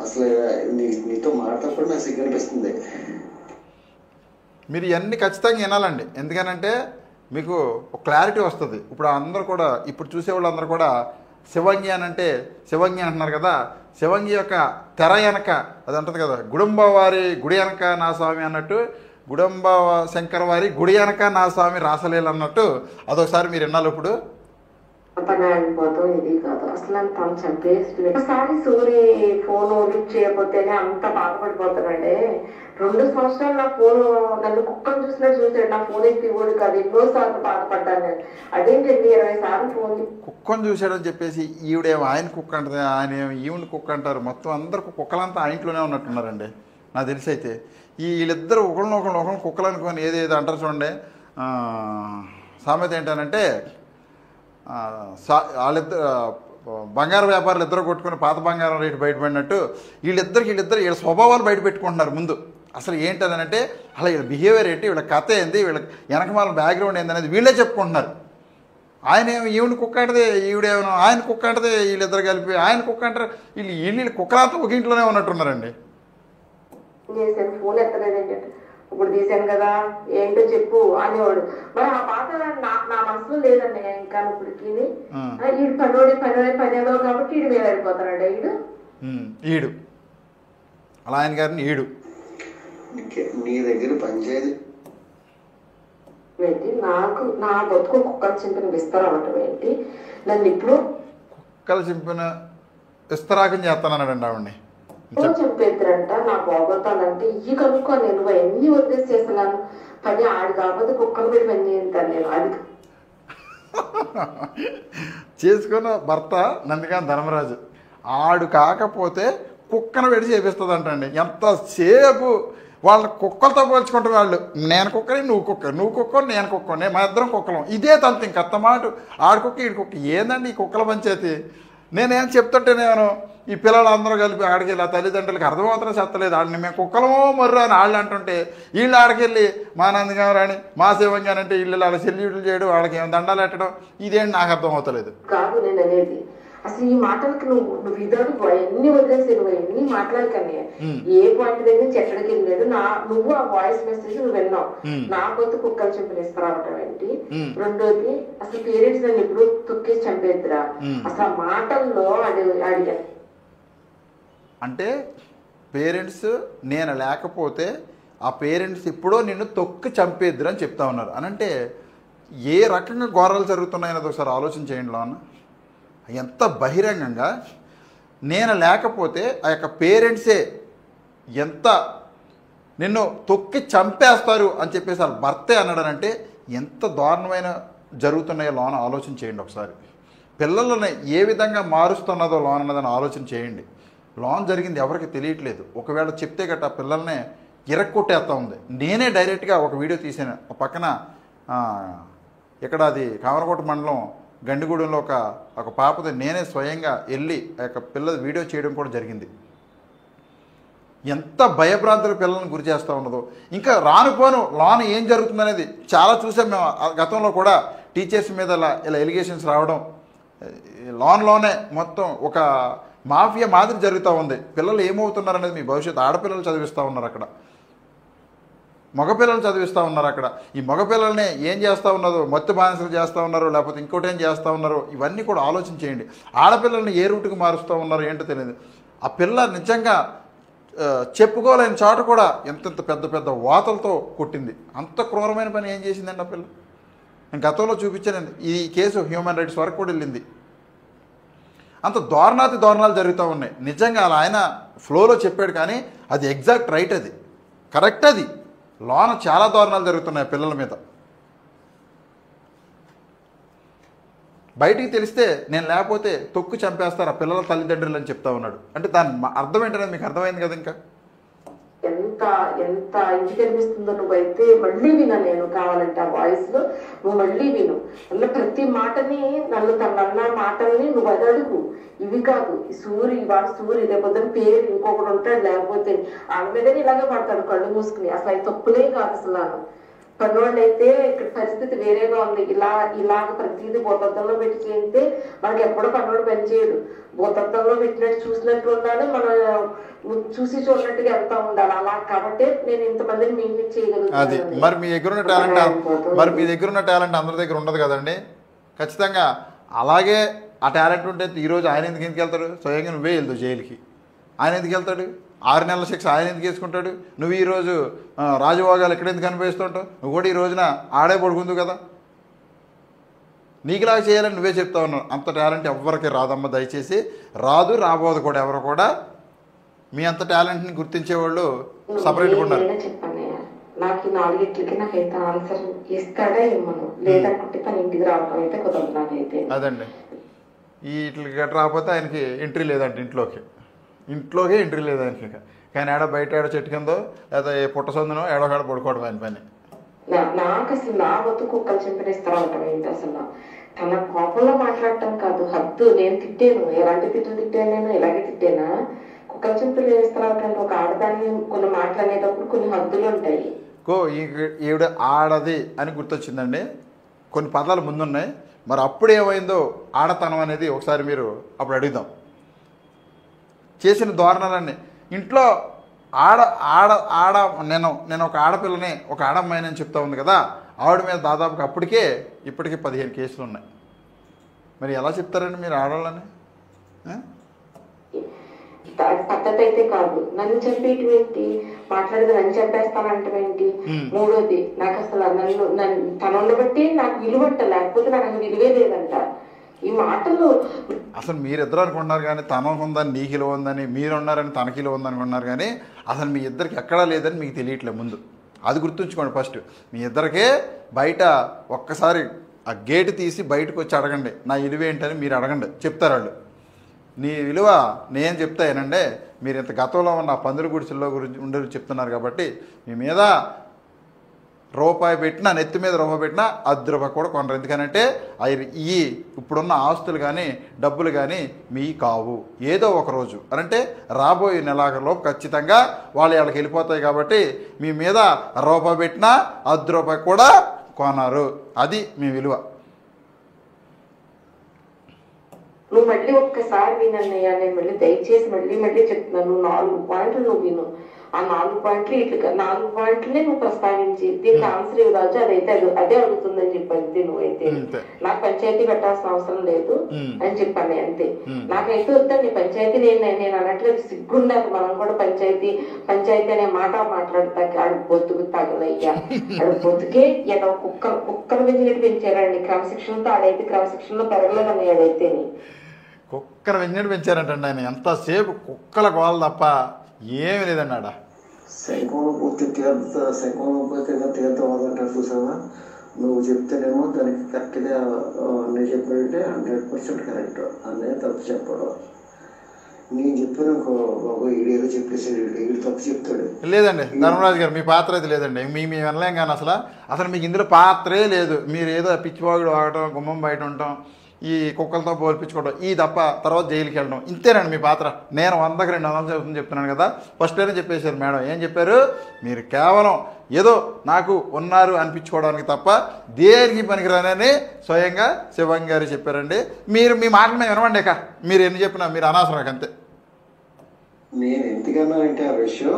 అసలు నీతో మాట్లాడప్పుడు నాకు సిగ్గు అనిపిస్తుంది. మీరు ఇవన్నీ ఖచ్చితంగా వినాలండి. ఎందుకనంటే మీకు ఒక క్లారిటీ వస్తుంది. ఇప్పుడు అందరూ కూడా, ఇప్పుడు చూసేవాళ్ళు అందరూ కూడా శివంగి అని అంటే శివంగి అంటున్నారు కదా. శివంగి యొక్క తెర వెనక అది అంటుంది కదా, గుడుంబ వారి గుడి వెనక నా స్వామి అన్నట్టు, గుడుంబ శంకర వారి గుడి వెనక నా స్వామి రాసలేలు అన్నట్టు అదొకసారి మీరు విన్నాలి. ఇప్పుడు పని ఆగిపోతాం ఇది కాదు అసలు తను చంపేసి ఒకసారి సూరి ఫోన్ లిఫ్ట్ చేయకపోతేనే అంత బాధపడిపోతానండి. 2 సంవత్సరాలు నా ఫోన్ నన్ను కుక్కను చూసాడు, నా ఫోన్ ఎత్తివ్వడు కాదు. ఎన్నోసార్లు బాధపడ్డాను నేను. అదేంటండి 20 సార్లు ఫోన్ కుక్కను చూశాడని చెప్పేసి ఈవిడేమో ఆయన కుక్క అంటది, ఆయన ఏమో ఈవిడ కుక్క అంటారు. మొత్తం అందరు కుక్కలంతా ఆ ఇంట్లోనే ఉన్నట్టున్నారండి నాకు తెలిసి అయితే. వీళ్ళిద్దరు ఒకరినొకరు కుక్కలు అనుకొని ఏదేదో అంటారు చూడండి. సామెత ఏంటనంటే వాళ్ళిద్దరు బంగారు వ్యాపారులు ఇద్దరు కొట్టుకుని పాత బంగారం రేటు బయటపడినట్టు వీళ్ళ స్వభావాలు బయట పెట్టుకుంటున్నారు ముందు. అసలు ఏంటనంటే అలా వీళ్ళ బిహేవియర్ ఏంటి, వీళ్ళ కథ ఏంది, వీళ్ళ వెనకమాల బ్యాక్గ్రౌండ్ ఏందనేది వీళ్ళే చెప్పుకుంటున్నారు. ఆయన ఏమో ఈవిడ కుక్క అంటదే, ఈవిడేమో ఆయన కుక్క అంటదే, వీళ్ళిద్దరు కలిపి ఆయన కుక్క అంటారు. వీళ్ళు కుక్కలంతా ఒక ఇంట్లోనే ఉన్నట్టున్నారండి. ఫోన్ ఎత్తలేదండి, ఇప్పుడు తీసాను కదా ఏంటో చెప్పు అనేవాడు. మరి ఆ పాత నా మనసులో లేదండి ఇంకా ఇప్పటికి. ఈడు పనేదో కాబట్టి ఈడు మీద వెళ్ళిపోతాడు. ఈడు అలా ఆయన గారిని ఈడు నీ దగ్గర పంచాయతీ ఏంటి నాకు నా బతుకు కుక్కలు చింపిన విస్తరవటం ఏంటి? నన్ను ఇప్పుడు కుక్కలు చింపిన విస్తరాకం చేస్తానన్నాడండి ఆవిడ్ని. చంపేద్దరంట నా బాగోతానంటే ఇవి కనుక్కో నేను ఎన్ని వదిలేసి చేస్తున్నాను పని. ఆడు కాకపోతే కుక్కలు పెట్టి పని చేస్తాను నేను. అది చేసుకున్న భర్త నందిగాని ధర్మరాజు ఆడు కాకపోతే కుక్కను పెట్టి చేపిస్తుందంటండి. ఎంతసేపు వాళ్ళ కుక్కలతో పోల్చుకుంటే వాళ్ళు, నేను కుక్కని నువ్వు కుక్క, నువ్వు కుక్క నేను కుక్క, మా ఇద్దరం కుక్కలం. ఇదే తంత ఇంకత్త మాట. ఆడు కుక్క ఈడు కుక్క. ఏందండి ఈ కుక్కల పంచాయతీ? నేనేం చెప్తుంటేనేమో ఈ పిల్లలు అందరూ కలిపి ఆడికెళ్ళి ఆ తల్లిదండ్రులకి అర్థమవుతారో చెత్తలేదు. ఆడిని మేము కుక్కలమో మర్రు అని వాళ్ళు అంటుంటే వీళ్ళు ఆడికెళ్ళి మా నందిగాం రాని మా శివంగా అంటే వీళ్ళు వాళ్ళ సెల్యూట్లు చేయడం, వాళ్ళకి ఏమైనా దండాలు పెట్టడం, ఇదేంటి నాకు అర్థం అవుతలేదు. కాదు నేను అనేది అసలు ఈ మాటలకి నువ్వు ఇద్దరు ఎన్ని వదిలేసి నువ్వు ఎన్ని మాట్లాడకని ఏ పాయింట్ దగ్గర నుంచి ఎక్కడికి వెళ్ళలేదు. నువ్వు ఆ వాయిస్ మెసేజ్ నువ్వు విన్నావు. నా పొత్తు కుక్కలు చంపిన ఇస్తారావటం ఏంటి? రెండోది అసలు పేరెంట్స్ నన్ను ఎప్పుడు తొక్కేసి చంపేద్దురా అసలు ఆ మాటల్లో అడిగా. అంటే పేరెంట్స్ నేను లేకపోతే ఆ పేరెంట్స్ ఎప్పుడో నిన్ను తొక్కి చంపేద్దురు అని చెప్తా ఉన్నారు. అనంటే ఏ రకంగా ఘోరాలు జరుగుతున్నాయనేది ఒకసారి ఆలోచన చేయండి లోన. ఎంత బహిరంగంగా నేను లేకపోతే ఆ యొక్క పేరెంట్సే ఎంత నిన్ను తొక్కి చంపేస్తారు అని చెప్పేసి వాళ్ళ భర్తే అన్నాడనంటే ఎంత దారుణమైన జరుగుతున్నాయో లోన ఆలోచన చేయండి ఒకసారి. పిల్లలని ఏ విధంగా మారుస్తున్నదో లోన్ అన్నదని ఆలోచన చేయండి. లోన్ జరిగింది ఎవరికి తెలియట్లేదు. ఒకవేళ చెప్తే గట్ట పిల్లల్ని ఇరక్కొట్టేస్తూ ఉంది. నేనే డైరెక్ట్గా ఒక వీడియో తీసాను. పక్కన ఇక్కడ అది కామరకోట మండలం గండిగూడెంలో ఒక పాపది నేనే స్వయంగా వెళ్ళి ఆ యొక్క పిల్లల వీడియో చేయడం కూడా జరిగింది. ఎంత భయభ్రాంతులు పిల్లల్ని గురి చేస్తూ ఉన్నదో. ఇంకా రానుపోను లోన్ ఏం జరుగుతుందనేది చాలా చూసాం మేము. గతంలో కూడా టీచర్స్ మీద ఇలా ఎలిగేషన్స్ రావడం, లోన్లోనే మొత్తం ఒక మాఫియా మాదిరి జరుగుతూ ఉంది. పిల్లలు ఏమవుతున్నారు అనేది మీ భవిష్యత్తు. ఆడపిల్లలు చదివిస్తూ ఉన్నారు అక్కడ, మగపిల్లలు చదివిస్తూ ఉన్నారు అక్కడ. ఈ మగపిల్లల్ని ఏం చేస్తూ ఉన్నదో, మత్తు బానిసలు చేస్తూ ఉన్నారు, లేకపోతే ఇంకోటి ఏం చేస్తూ ఉన్నారో ఇవన్నీ కూడా ఆలోచన చేయండి. ఆడపిల్లల్ని ఏ రూటుకు మారుస్తూ ఉన్నారో ఏంటో తెలియదు. ఆ పిల్ల నిజంగా చెప్పుకోలేని చాటు కూడా ఎంతెంత పెద్ద పెద్ద వాతలతో కొట్టింది. అంత క్రూరమైన పని ఏం చేసిందండి ఆ పిల్ల? నేను గతంలో చూపించానండి. ఈ కేసు హ్యూమన్ రైట్స్ వరకు కూడా వెళ్ళింది. అంత దారుణాలు జరుగుతూ ఉన్నాయి. నిజంగా అలా ఆయన ఫ్లోలో చెప్పాడు, కానీ అది ఎగ్జాక్ట్ రైట్, అది కరెక్ట్. అది లోన చాలా దారుణాలు జరుగుతున్నాయి పిల్లల మీద. బయటికి తెలిస్తే నేను లేకపోతే తొక్కు చంపేస్తారు ఆ పిల్లల తల్లిదండ్రులు అని చెప్తా ఉన్నాడు. అంటే దాని అర్థం ఏంటనేది మీకు అర్థమైంది కదా. ఇంకా ఎంత ఎంత ఇంటికి అనిపిస్తుందో. నువ్వైతే మళ్ళీ వినా, నేను కావాలంటే ఆ వాయిస్ లో నువ్వు మళ్ళీ విను. అన్న ప్రతి మాటని తనన్న మాటల్ని నువ్వు అది అడుగు. ఇవి కాదు ఇవాళ సూరి రేపొద్దున పేరు ఇంకొకటి ఉంటాడు, లేకపోతే ఆమె మీదనే ఇలాగే పడతాడు కళ్ళు మూసుకుని. అసలు అది తప్పులే కాదు అసలు. పన్నోళ్ళు అయితే ఇక్కడ పరిస్థితి వేరేగా ఉంది. ఇలాగ ప్రతిదీ భూతత్వంలో పెట్టి చేస్తే మనకి ఎప్పుడో పన్నోడు పనిచేయడు. భూతత్వంలో పెట్టినట్టు చూసినట్టు ఉండాలి, మనం చూసి చూడనట్టుగా వెళ్తా ఉండాలి. అలా కాబట్టి నేను ఇంతమందిని మేము చేయగలుగుతాను. అది మరి మీ దగ్గర ఉన్న టాలెంట్ అందరి దగ్గర ఉండదు కదండి. ఖచ్చితంగా అలాగే ఆ టాలెంట్ ఉంటే ఈరోజు ఆయన ఎందుకు వెళ్తాడు? స్వయంగా నువ్వే వెళ్తావు జైలుకి. ఆయన ఎందుకు వెళ్తాడు? 6 నెలల శిక్ష ఆయన ఎందుకు వేసుకుంటాడు? నువ్వు ఈరోజు రాజభోగాలు ఎక్కడ ఎందుకు అనిపిస్తుంటావు? నువ్వు కూడా ఈ రోజున ఆడే పడుకుందు కదా. నీకులాగా చేయాలని నువ్వే చెప్తా ఉన్నావు. అంత టాలెంట్ ఎవరికి రాదమ్మ, దయచేసి రాదు, రాబోదు కూడా. ఎవరు కూడా మీ అంత టాలెంట్ని గుర్తించేవాళ్ళు సపరేట్గా ఉన్నారు. నాకు 4 నాకైతే ఆన్సర్ ఇస్తాడా ఇమ్మను, లేదనుకుంటే తన ఇంటికి రావడం అయితే కుదరదు నాకైతే. అదండి, ఈ ఇట్లకి గట్రా రాకపోతే ఆయనకి ఎంట్రీ లేదంట. ఇంట్లోకే ఎంట్రీ లేదు ఆయనకి. కానీ ఆడ బయట ఆడ చెట్టు కిందో లేదా ఏ పుట్ట సొందనో ఏడోకాడ పడుకోవడం ఆయన పని. నాకు అసలు నా వద్దు కుక్కలు చింపనేస్తారు అంటాం ఏంటి అసలు. తన కోపంలో మాట్లాడటం కాదు, హద్దు. నేను తిట్టాను, ఎలాంటి తిట్టాను నేను, ఇలాగే తిట్టానా? కుక్కలు చింపలు వేస్తారంటే ఒక ఆడదాన్ని కొన్ని మాటలు అనేటప్పుడు కొన్ని హద్దులు ఉంటాయి. ఈవిడ ఆడది అని గుర్తొచ్చిందండి. కొన్ని పదాలు ముందున్నాయి. మరి అప్పుడు ఏమైందో ఆడతనం అనేది ఒకసారి మీరు అప్పుడు అడుగుదాం. చేసిన దారుణాలన్నీ ఇంట్లో నేను ఒక ఆడపిల్లని, ఒక ఆడమ్మాయిని అని చెప్తా ఉంది కదా. ఆవిడ మీద దాదాపుగా ఇప్పటికే 15 కేసులు ఉన్నాయి. మరి ఎలా చెప్తారండి మీరు ఆడవాళ్ళని? పద్ధతి అయితే కాదు. నన్ను చంపేటువంటి మాట్లాడితే నన్ను చంపేస్తానంటేంటి? మూడోది, నాకు అసలు తనను బట్టి నాకు విలువంట, లేకపోతే నాకు విలువే లేదంట. ఈ మాటలు అసలు మీరిద్దరు అనుకుంటున్నారు కానీ తనకు ఉందని నీకు విలువ ఉందని, మీరున్నారని తనకి విలువ ఉందనుకుంటున్నారు కానీ అసలు మీ ఇద్దరికి ఎక్కడా లేదని మీకు తెలియట్లేదు. ముందు అది గుర్తుంచుకోండి. ఫస్ట్ మీ ఇద్దరికే బయట ఒక్కసారి ఆ గేటు తీసి బయటకు వచ్చి అడగండి, నా విలువ ఏంటని మీరు అడగండి, చెప్తారు వాళ్ళు. నీ విలువ నేను చెప్తానంటే మీరు ఇంత గతంలో ఉన్న పందుల గుడిసెల్లో గురించి ఉండే చెప్తున్నారు కాబట్టి మీ మీద రూపాయి పెట్టినా, నెత్తి మీద రూపాయి పెట్టినా ₹10 కూడా కొనరు. ఎందుకనంటే ఈ ఇప్పుడున్న ఆస్తులు కానీ డబ్బులు కానీ మీ కావు. ఏదో ఒక రోజు అంటే రాబోయే నెలాఖరులోపు ఖచ్చితంగా వాళ్ళకి వెళ్ళిపోతాయి. కాబట్టి మీ మీద రూపాయి పెట్టినా ₹10 కూడా కొనరు. అది మీ విలువ. నువ్వు మళ్ళీ ఒక్కసారి వినన్నయ్యా, నేను మళ్ళీ దయచేసి మళ్ళీ చెప్తున్నాను. 4 పాయింట్లు నువ్వు విను. ఆ 4 పాయింట్లు ఇట్లా 4 పాయింట్లనే నువ్వు ప్రస్తావించి దీనికి ఆన్సర్ ఇవ్వరాజు, అదైతే అదే అడుగుతుందని చెప్పండి. నువ్వైతే నాకు పంచాయతీ పెట్టాల్సిన అవసరం లేదు అని చెప్పాను అంతే. నాకైతే వద్దండి పంచాయతీ. నేను అనట్లేదు, సిగ్గుండాలి. మనం కూడా పంచాయతీ అనే మాట మాట్లాడతాకి ఆడు బొత్తుకు తగలయ్యా. ఆడు బొత్తుకే ఏదో కుక్కల వెంజనీటి పెంచారండి క్రమశిక్షణతో. ఆడైతే క్రమశిక్షణలో పెరగలేదని ఆడైతే కుక్కల వెంజనీటి పెంచారంటండి ఆయన. ఎంతసేపు కుక్కల గోల తప్ప ఏమి లేదండి ఆడ. శంఖంలో పూర్తి శంఖంలో పోతే తీర్థం అవ్వదంటారు చూసావా. నువ్వు చెప్తేనేమో దానికి కరెక్ట్గా నేను చెప్పాడంటే 100% కరెక్ట్. అన్నీ తప్పు చెప్పడం. నేను చెప్పాను బాబు ఈడేదో చెప్పేసాడు, ఈడు తప్పు చెప్తాడు. లేదండి ధర్మరాజు గారు, మీ పాత్ర అయితే లేదండి. మీ వినలేం కానీ అసలు మీకు ఇందులో పాత్రే లేదు. మీరు ఏదో పిచ్చిపోగుడు వాగటం, గుమ్మం బయట ఉండటం, ఈ కుక్కలతో పోల్పించుకోవడం, ఈ తప్ప తర్వాత జైలుకి వెళ్ళడం, ఇంతేనండి మీ పాత్ర. నేను 100కి 200 చెబుతుంది చెప్తున్నాను కదా. ఫస్ట్ అయినా చెప్పేశారు మేడం. ఏం చెప్పారు? మీరు కేవలం ఏదో నాకు ఉన్నారు అనిపించుకోవడానికి తప్ప దేనికి పనికిరానని స్వయంగా శివం గారు చెప్పారండి. మీరు మీ మాటలు మేము వినవండి. మీరు ఎన్ని చెప్పినా మీరు అనవసరం అంతే. నేను ఎందుకన్నానంటే ఆ విషయం,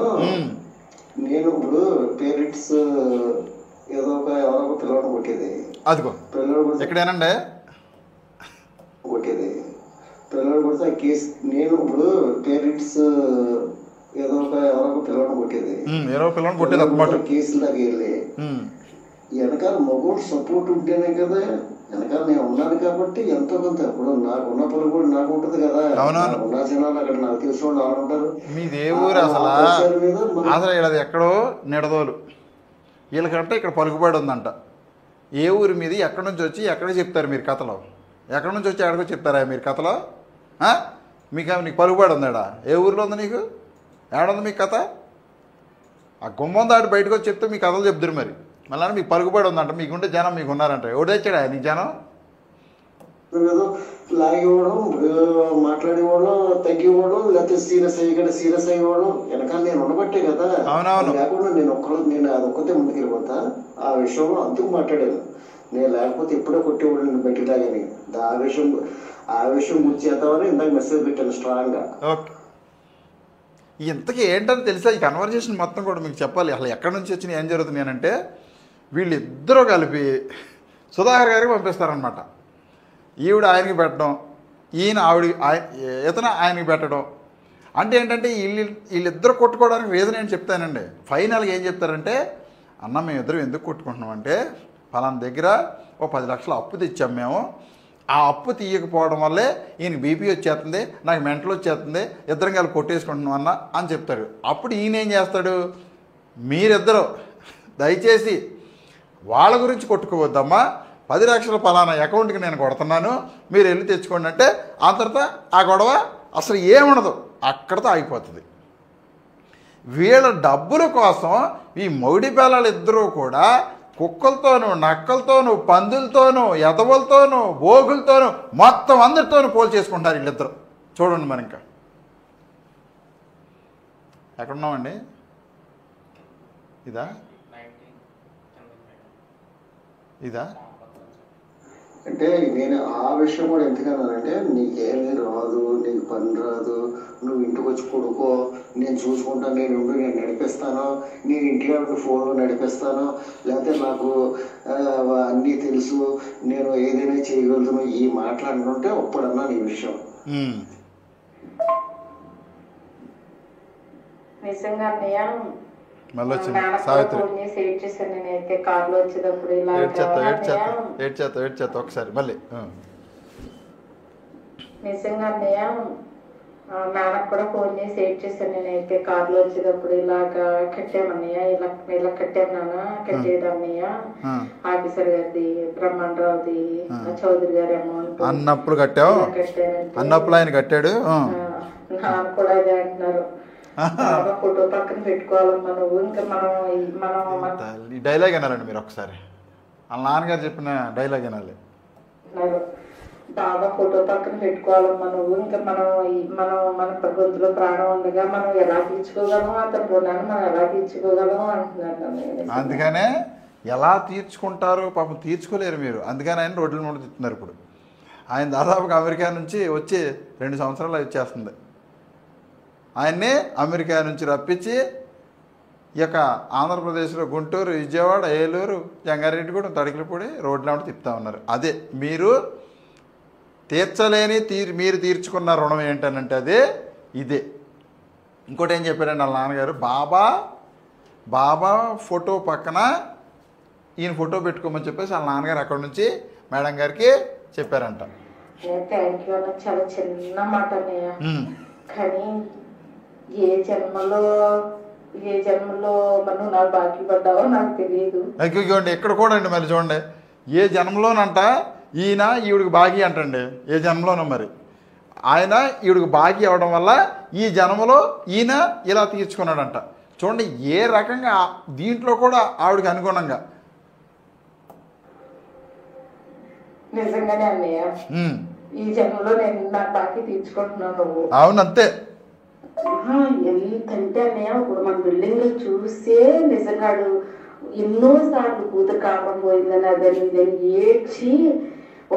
నేను ఇప్పుడు పేరెంట్స్ ఏదో ఎవరో ఒక పిల్లవాడు కొట్టేది, అదిగో ఎక్కడేనండి కొట్టేది పిల్లవాడు కొడితే ఆ కేసు. నేను ఇప్పుడు పేరెంట్స్ ఏదో ఎవరో ఒక పిల్లవాడు కొట్టేది కేసుల దాకా వెళ్ళి వెనకాల మగోడు సపోర్ట్ ఉంటేనే కదా. వెనకాల నేను ఉన్నాను కాబట్టి ఎంతో కొంత. ఇప్పుడు నాకున్న పనులు కూడా నాకు ఉంటుంది కదా. ఉన్న జనాలు అక్కడ నాకు తెలిసిన వాళ్ళు ఎవరు ఉంటారు. మీది ఏ ఊరు అసలు అది ఎక్కడో నిడదోలు. వీళ్ళకంటే ఇక్కడ పలుకుబడి ఉందంట. ఏ ఊరు మీది, ఎక్కడి నుంచి వచ్చి ఎక్కడికి చెప్తారు మీరు కథలో? ఎక్కడి నుంచి వచ్చి ఎక్కడికో చెప్తారా మీరు కథలో? నీకు పలుకుబడి ఉందాడా? ఏ ఊరిలో ఉంది నీకు? ఏడుంది మీకు కథ? ఆ గుమ్మం దాటి బయటకు వచ్చి చెప్తే మీ కథలు చెప్తారు. మళ్ళీ మీకు పలుకుబడి ఉందంట. మీకుంటే జనం మీకు ఉన్నారంట. ఎవడు తెచ్చాడా నీకు జనం? లాగివ్వడం, మాట్లాడివ్వడం, తగ్గివ్వడం, లేకపోతే సీరియస్ అయ్యివ్వడం వెనకాల నేను ఉండబట్టే కదా. లేకుండా నేను అదొక్కతే ముందుకెళ్ళిపోతా. ఆ విషయంలో అందుకు మాట్లాడాను. నేను లేకపోతే ఎప్పుడో కొట్టేవాడు నేను బయటికి లాగాని. ఆ విషయం గుర్చేద్దామని ఇందాక మెసేజ్ పెట్టాను స్ట్రాంగ్గా. ఓకే, ఇంతకీ ఏంటని తెలుసా ఈ కన్వర్జేషన్ మొత్తం కూడా మీకు చెప్పాలి. అసలు ఎక్కడి నుంచి వచ్చిన ఏం జరుగుతుంది అంటే, వీళ్ళిద్దరూ కలిపి సుధాకర్ గారికి పంపిస్తారనమాట. ఈవిడ ఆయనకి పెట్టడం, ఇతను ఆయనకి పెట్టడం. అంటే ఏంటంటే వీళ్ళిద్దరు కొట్టుకోవడానికి రీజన్ ఏంటి చెప్తానండి. ఫైనల్గా ఏం చెప్తారంటే, అన్న మేమిద్దరం ఎందుకు కొట్టుకుంటున్నాం అంటే, ఫలానా దగ్గర ఓ 10 లక్షలు అప్పు తెచ్చాం మేము. ఆ అప్పు తీయకపోవడం వల్లే ఈయన బీపీ వచ్చేస్తుంది, నాకు మెంటల్ వచ్చేస్తుంది, ఇద్దరం కలిసి కొట్టేసుకుంటున్నాం అన్న అని చెప్తారు. అప్పుడు ఈయన ఏం చేస్తాడు, మీరిద్దరూ దయచేసి వాళ్ళ గురించి కొట్టుకోవద్దమ్మా, 10 లక్షల ఫలానా అకౌంట్కి నేను కొడుతున్నాను, మీరు వెళ్ళి తెచ్చుకోండి అంటే ఆ తర్వాత ఆ గొడవ అసలు ఏముండదు, అక్కడితో ఆగిపోతుంది. వీళ్ళ డబ్బుల కోసం ఈ మౌడి పిల్లలు ఇద్దరూ కూడా కుక్కలతోనూ, నక్కలతోనూ, పందులతోనూ, ఎదవలతోనూ, బోగులతోనూ, మొత్తం అందరితోనూ పోల్ చేసుకుంటారు వీళ్ళిద్దరు. చూడండి మరి ఇంకా ఎక్కడున్నామండి? ఇదా అంటే నేను ఆ విషయం కూడా ఎందుకన్నానంటే, నీకేమీ రాదు, నీకు పని రాదు, నువ్వు ఇంటికి వచ్చి కొడుకో, నేను చూసుకుంటాను, నేను నడిపిస్తాను, నేను ఇంటికి ఫోన్లో నడిపిస్తాను, లేకపోతే నాకు అన్నీ తెలుసు, నేను ఏదైనా చేయగలుగుతాను, ఈ మాట్లాడుతుంటే ఒప్పుడన్నా నీ విషయం. నిజంగా మళ్ళీ వచ్చింది సావిత్రి. నేనైతే కార్లో వచ్చేటప్పుడు ఏడ్చేత ఒకసారి మళ్ళీ. నిజంగా నాన్నకు కూడా ఫోన్ చేసి ఏడ్ చేశాను. నేనైతే కార్లో వచ్చేటప్పుడు ఇలాగా కట్టామన్నయ్య, ఇలా కట్టాము నాన్న, కట్టేది అన్నయ్య ఆఫీసర్ గారిది, బ్రహ్మాండరావుది, చౌదరి గారి అమౌంట్ అన్నప్పుడు కట్టావు, అన్నప్పుడు ఆయన కట్టాడు. నాన్న కూడా అదే అంటున్నారు, ఫోటో పక్కన పెట్టుకోవాలమ్మా నువ్వు, ఇంకా మనం ఈ డైలాగ్ వినాలండి మీరు ఒకసారి. వాళ్ళ నాన్నగారు చెప్పిన డైలాగ్ వినాలి. బాగా ఫోటో పక్కన పెట్టుకోవాలమ్మా నువ్వు, ఇంకా మన గొంతులో ప్రాణం ఉండగా మనం ఎలా తీర్చుకోగలం, అతను రుణాన్ని మనం ఎలా తీర్చుకోగలం అంటున్నారు. అందుకనే ఎలా తీర్చుకుంటారో పాపం తీర్చుకోలేరు మీరు. అందుకని ఆయన రోడ్ల మీద తిప్పుతున్నారు. ఇప్పుడు ఆయన దాదాపుగా అమెరికా నుంచి వచ్చి 2 సంవత్సరాలు వచ్చేస్తుంది. ఆయన్ని అమెరికా నుంచి రప్పించి ఈ యొక్క ఆంధ్రప్రదేశ్లో గుంటూరు, విజయవాడ, ఏలూరు, జంగారెడ్డిగూడెం, తడికిలపూడి రోడ్ల తిప్పుతా ఉన్నారు. అదే మీరు తీర్చలేని మీరు తీర్చుకున్న రుణం ఏంటనంటే అదే ఇదే. ఇంకోటి ఏం చెప్పారండి వాళ్ళ నాన్నగారు, బాబా ఫోటో పక్కన ఈయన ఫోటో పెట్టుకోమని చెప్పేసి వాళ్ళ నాన్నగారు అక్కడ నుంచి మేడం గారికి చెప్పారంట. థ్యాంక్ యూ అన్న. చాలా చిన్న మాట అన్నయ్య, కానీ ఏ జన్మలో మనం నాకు బాకీ పడ్డావో నాకు తెలియదు. చూడండి ఇక్కడ కూడా అండి, మరి చూడండి ఏ జన్మలోనంట ఈయన ఈవిడికి బాకీ అంటండి. ఏ జన్మలోనో మరి ఆయన ఈవిడికి బాకీ అవ్వడం వల్ల ఈ జన్మలో ఈయన ఇలా తీర్చుకున్నాడంట. చూడండి ఏ రకంగా దీంట్లో కూడా ఆవిడకి అనుగుణంగా. నిజంగానే అన్నయ్య, ఈ జన్మలో నేను నాకు బాకీ తీర్చుకుంటున్నాను. అవునంతే. ఎంతంటే అన్నయ్య, ఇప్పుడు మన బిల్డింగ్ చూస్తే నిజంగాడు ఎన్నోసార్లు కూతురు కావడం పోయిందని అదని ఇదని ఏడ్చి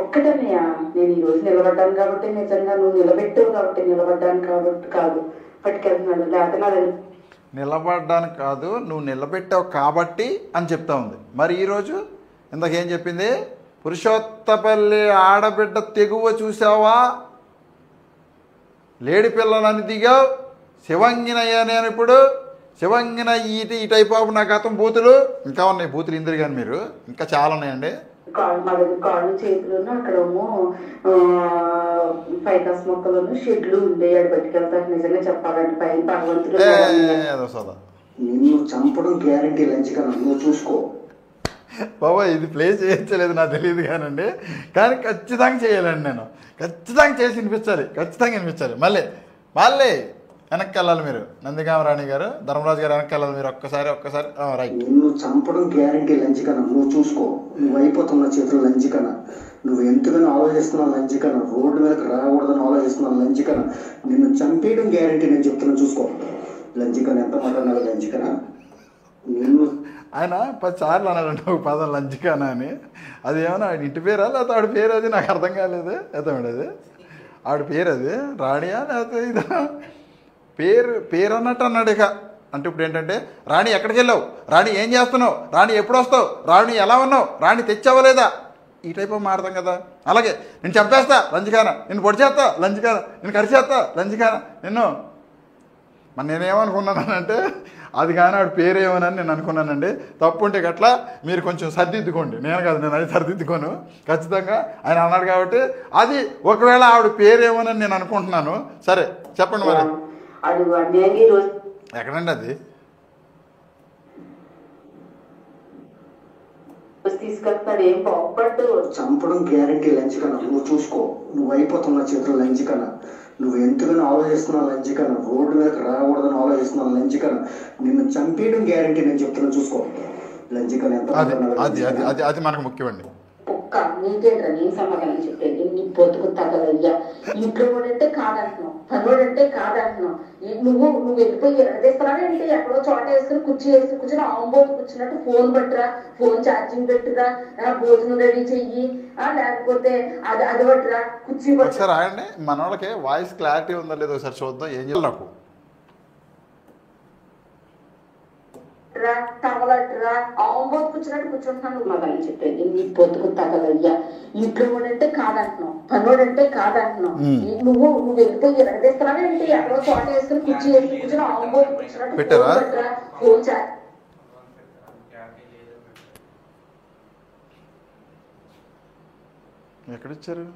ఒక్కటన్నయ్య, నేను ఈ రోజు నిలబడ్డాను కాబట్టి, నిజంగా నువ్వు నిలబెట్టావు కాబట్టి నిలబడ్డాను కాబట్టి కాదు పట్టుకెళ్తున్నాడు. లేకపోతే నిలబడ్డానికి కాదు, నువ్వు నిలబెట్టావు కాబట్టి అని చెప్తా ఉంది. మరి ఈరోజు ఇందాకేం చెప్పింది, పురుషోత్తపల్లి ఆడబిడ్డ తెగువ చూసావా, లేడి పిల్లలని దిగావు, శివంగినయ్యా నేను ఇప్పుడు శివంగిన ఈ టైప్ ఆఫ్ నా గతం బూతులు ఇంకా ఉన్నాయి. బూతులు ఇందరు కానీ మీరు ఇంకా చాలా ఉన్నాయండి. కాళ్ళు చేతులను అక్కడేమో ఫైకాస్ మొక్కలను షెడ్లు ఉండేయాడు పట్టుకెళ్తారు. నిజంగా చెప్పాలంటే పైన భగవంతుడు నిన్ను చంపడం గ్యారంటీ లంచ్ కన్నా నువ్వు చూసుకో బాబా. ఇది ప్లే చేయలేదు నాకు తెలియదు కానండి, కానీ ఖచ్చితంగా చేయాలండి. నేను ఖచ్చితంగా చేసి వినిపించాలి, ఖచ్చితంగా వినిపించాలి. మళ్ళీ వెనక్కి వెళ్ళాలి మీరు. నందిగామరాణి గారు, ధర్మరాజు గారు వెనక్కి వెళ్ళాలి మీరు. ఒక్కసారి రైట్. నిన్ను చంపడం గ్యారంటీ లంచ్ కన్నా నువ్వు చూసుకో. నువ్వు అయిపోతున్న చేతులు లంచ్ కన్నా, నువ్వు ఎంతగానో ఆలోచిస్తున్నావు లంచ్ కన్నా, రోడ్డు మీదకి రాకూడదని ఆలోచిస్తున్నావు లంచ్ కన్నా, నిన్ను చంపేయడం గ్యారంటీ నేను చెప్తున్నా చూసుకో. లంచ్ కన్నా ఎంత మాట్లాడినా లంచ్ కన్నా నిన్ను ఆయన 10 సార్లు అన్నాడంట ఒక పదం లంచికానా అని. అది ఏమన్నా ఆయన ఇంటి పేరా లేకపోతే ఆవిడ పేరు, అది నాకు అర్థం కాలేదు. ఎత్తమండి అది ఆవిడ పేరు, అది రాణియా లేకపోతే ఇదా పేరు అన్నట్టు అన్నాడు. ఇక అంటే ఇప్పుడు ఏంటంటే, రాణి ఎక్కడికి వెళ్ళావు, రాణి ఏం చేస్తున్నావు, రాణి ఎప్పుడు వస్తావు, రాణి ఎలా ఉన్నావు, రాణి తెచ్చావలేదా, ఈ టైప్ ఆఫ్ మాడతాం కదా. అలాగే నేను చంపేస్తా లంచికానా, నిన్ను పొడి చేస్తా లంచికానా, నేను కరిచేస్తా లంచికానా నిన్ను. మరి నేనేమనుకున్నానంటే అది కానీ ఆవిడ పేరేమోనని నేను అనుకున్నానండి. తప్పు ఉంటే గట్లా మీరు కొంచెం సర్దిద్దుకోండి. నేను కాదు, నేను అది సర్దిద్దుకోను ఖచ్చితంగా. ఆయన అన్నాడు కాబట్టి అది ఒకవేళ ఆవిడ పేరేమోనని నేను అనుకుంటున్నాను. సరే చెప్పండి మరి. ఎక్కడండి అది? చంపడం గ్యారంటీ లంచ్ కన్నా నువ్వు చూసుకో. నువ్వు అయిపోతున్న చేతులు లంచ్ కన్నా, నువ్వు ఎంతగానో ఆలోచిస్తున్నావు లంచ్ కన్నా, రోడ్డు మీదకి రాకూడదని ఆలోచిస్తున్నావు లంచ్ కన్నా, నిన్ను చంపేయడం గ్యారంటీ నేను చెప్తున్నా చూసుకో. లంచ్ కన్నా ఎంత అది మనకు ముఖ్యమండి. ఒక్క నీకేంట్రా నేను సమాధానం చెప్పేది, నీ పొత్తుకు తగలయ్యా. ఇంట్లో వాడంటే కాదంటున్నావు, పనుడంటే కాదంటున్నావు. నువ్వు వెళ్ళిపోయి ఎరగదీస్తున్నానంటే ఎక్కడో చోట వేసుకుని కుర్చీ వేసుకుని కూర్చొని ఆంబోతు కూర్చున్నట్టు ఫోన్ పట్టురా, ఫోన్ ఛార్జింగ్ పెట్టురా, భోజనం రెడీ చెయ్యి, లేకపోతే అది పట్టురా, కుర్చీ పట్టు. రాయండి మన వాళ్ళకి వాయిస్ క్లారిటీ ఉందో లేదో ఒకసారి చూద్దాం. ఏం చేయాలి నాకు తగలట్టురా, ఆంబోతు కూర్చున్నట్టు కూర్చుంటున్నాను. మగని చెప్పేది నీ పొత్తుకు తగలయ్యా. ఇంట్లో వాడంటే కాదంటున్నావు, పనుడంటే కాదంటున్నావు. నువ్వు వెళ్ళిపోయి ఎరగదీస్తున్నానంటే ఎక్కడో చోట వేసుకుని కుర్చీ వేసుకుని కూర్చొని ఆంబోతు కూర్చున్నట్టు పట్టురా, ఫోన్ ఎక్కడిచ్చారు?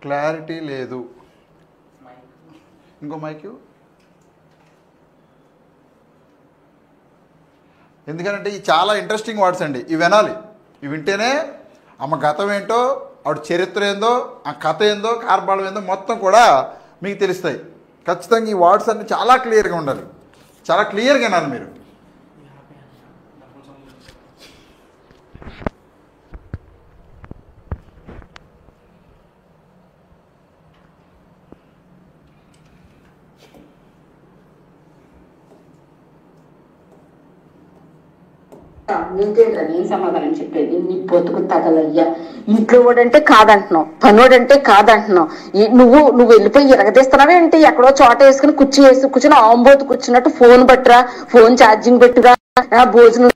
క్లారిటీ లేదు. ఇంకో మైక్. ఎందుకంటే ఇవి చాలా ఇంట్రెస్టింగ్ వర్డ్స్ అండి, ఇవి వినాలి. ఇవి వింటేనే ఆమె గతం ఏంటో, ఆవిడ చరిత్ర ఏందో, ఆ కథ ఏందో, కార్బాళం ఏందో మొత్తం కూడా మీకు తెలుస్తాయి. ఖచ్చితంగా ఈ వర్డ్స్ అన్నీ చాలా క్లియర్గా ఉండాలి, చాలా క్లియర్గా వినాలి మీరు. ఏంటంటే నేను సమాధానం చెప్పేది నీ బతుకు తగలయ్యా. ఇంట్లో వాడంటే కాదంటున్నావు, పనోడంటే కాదంటున్నావు. నువ్వు వెళ్ళిపోయి ఎరగదీస్తున్నావే ఏంటి? ఎక్కడో చోట వేసుకుని కూర్చుని ఆంబోతు కూర్చున్నట్టు ఫోన్ పట్టురా, ఫోన్ ఛార్జింగ్ పెట్టురా, భోజనం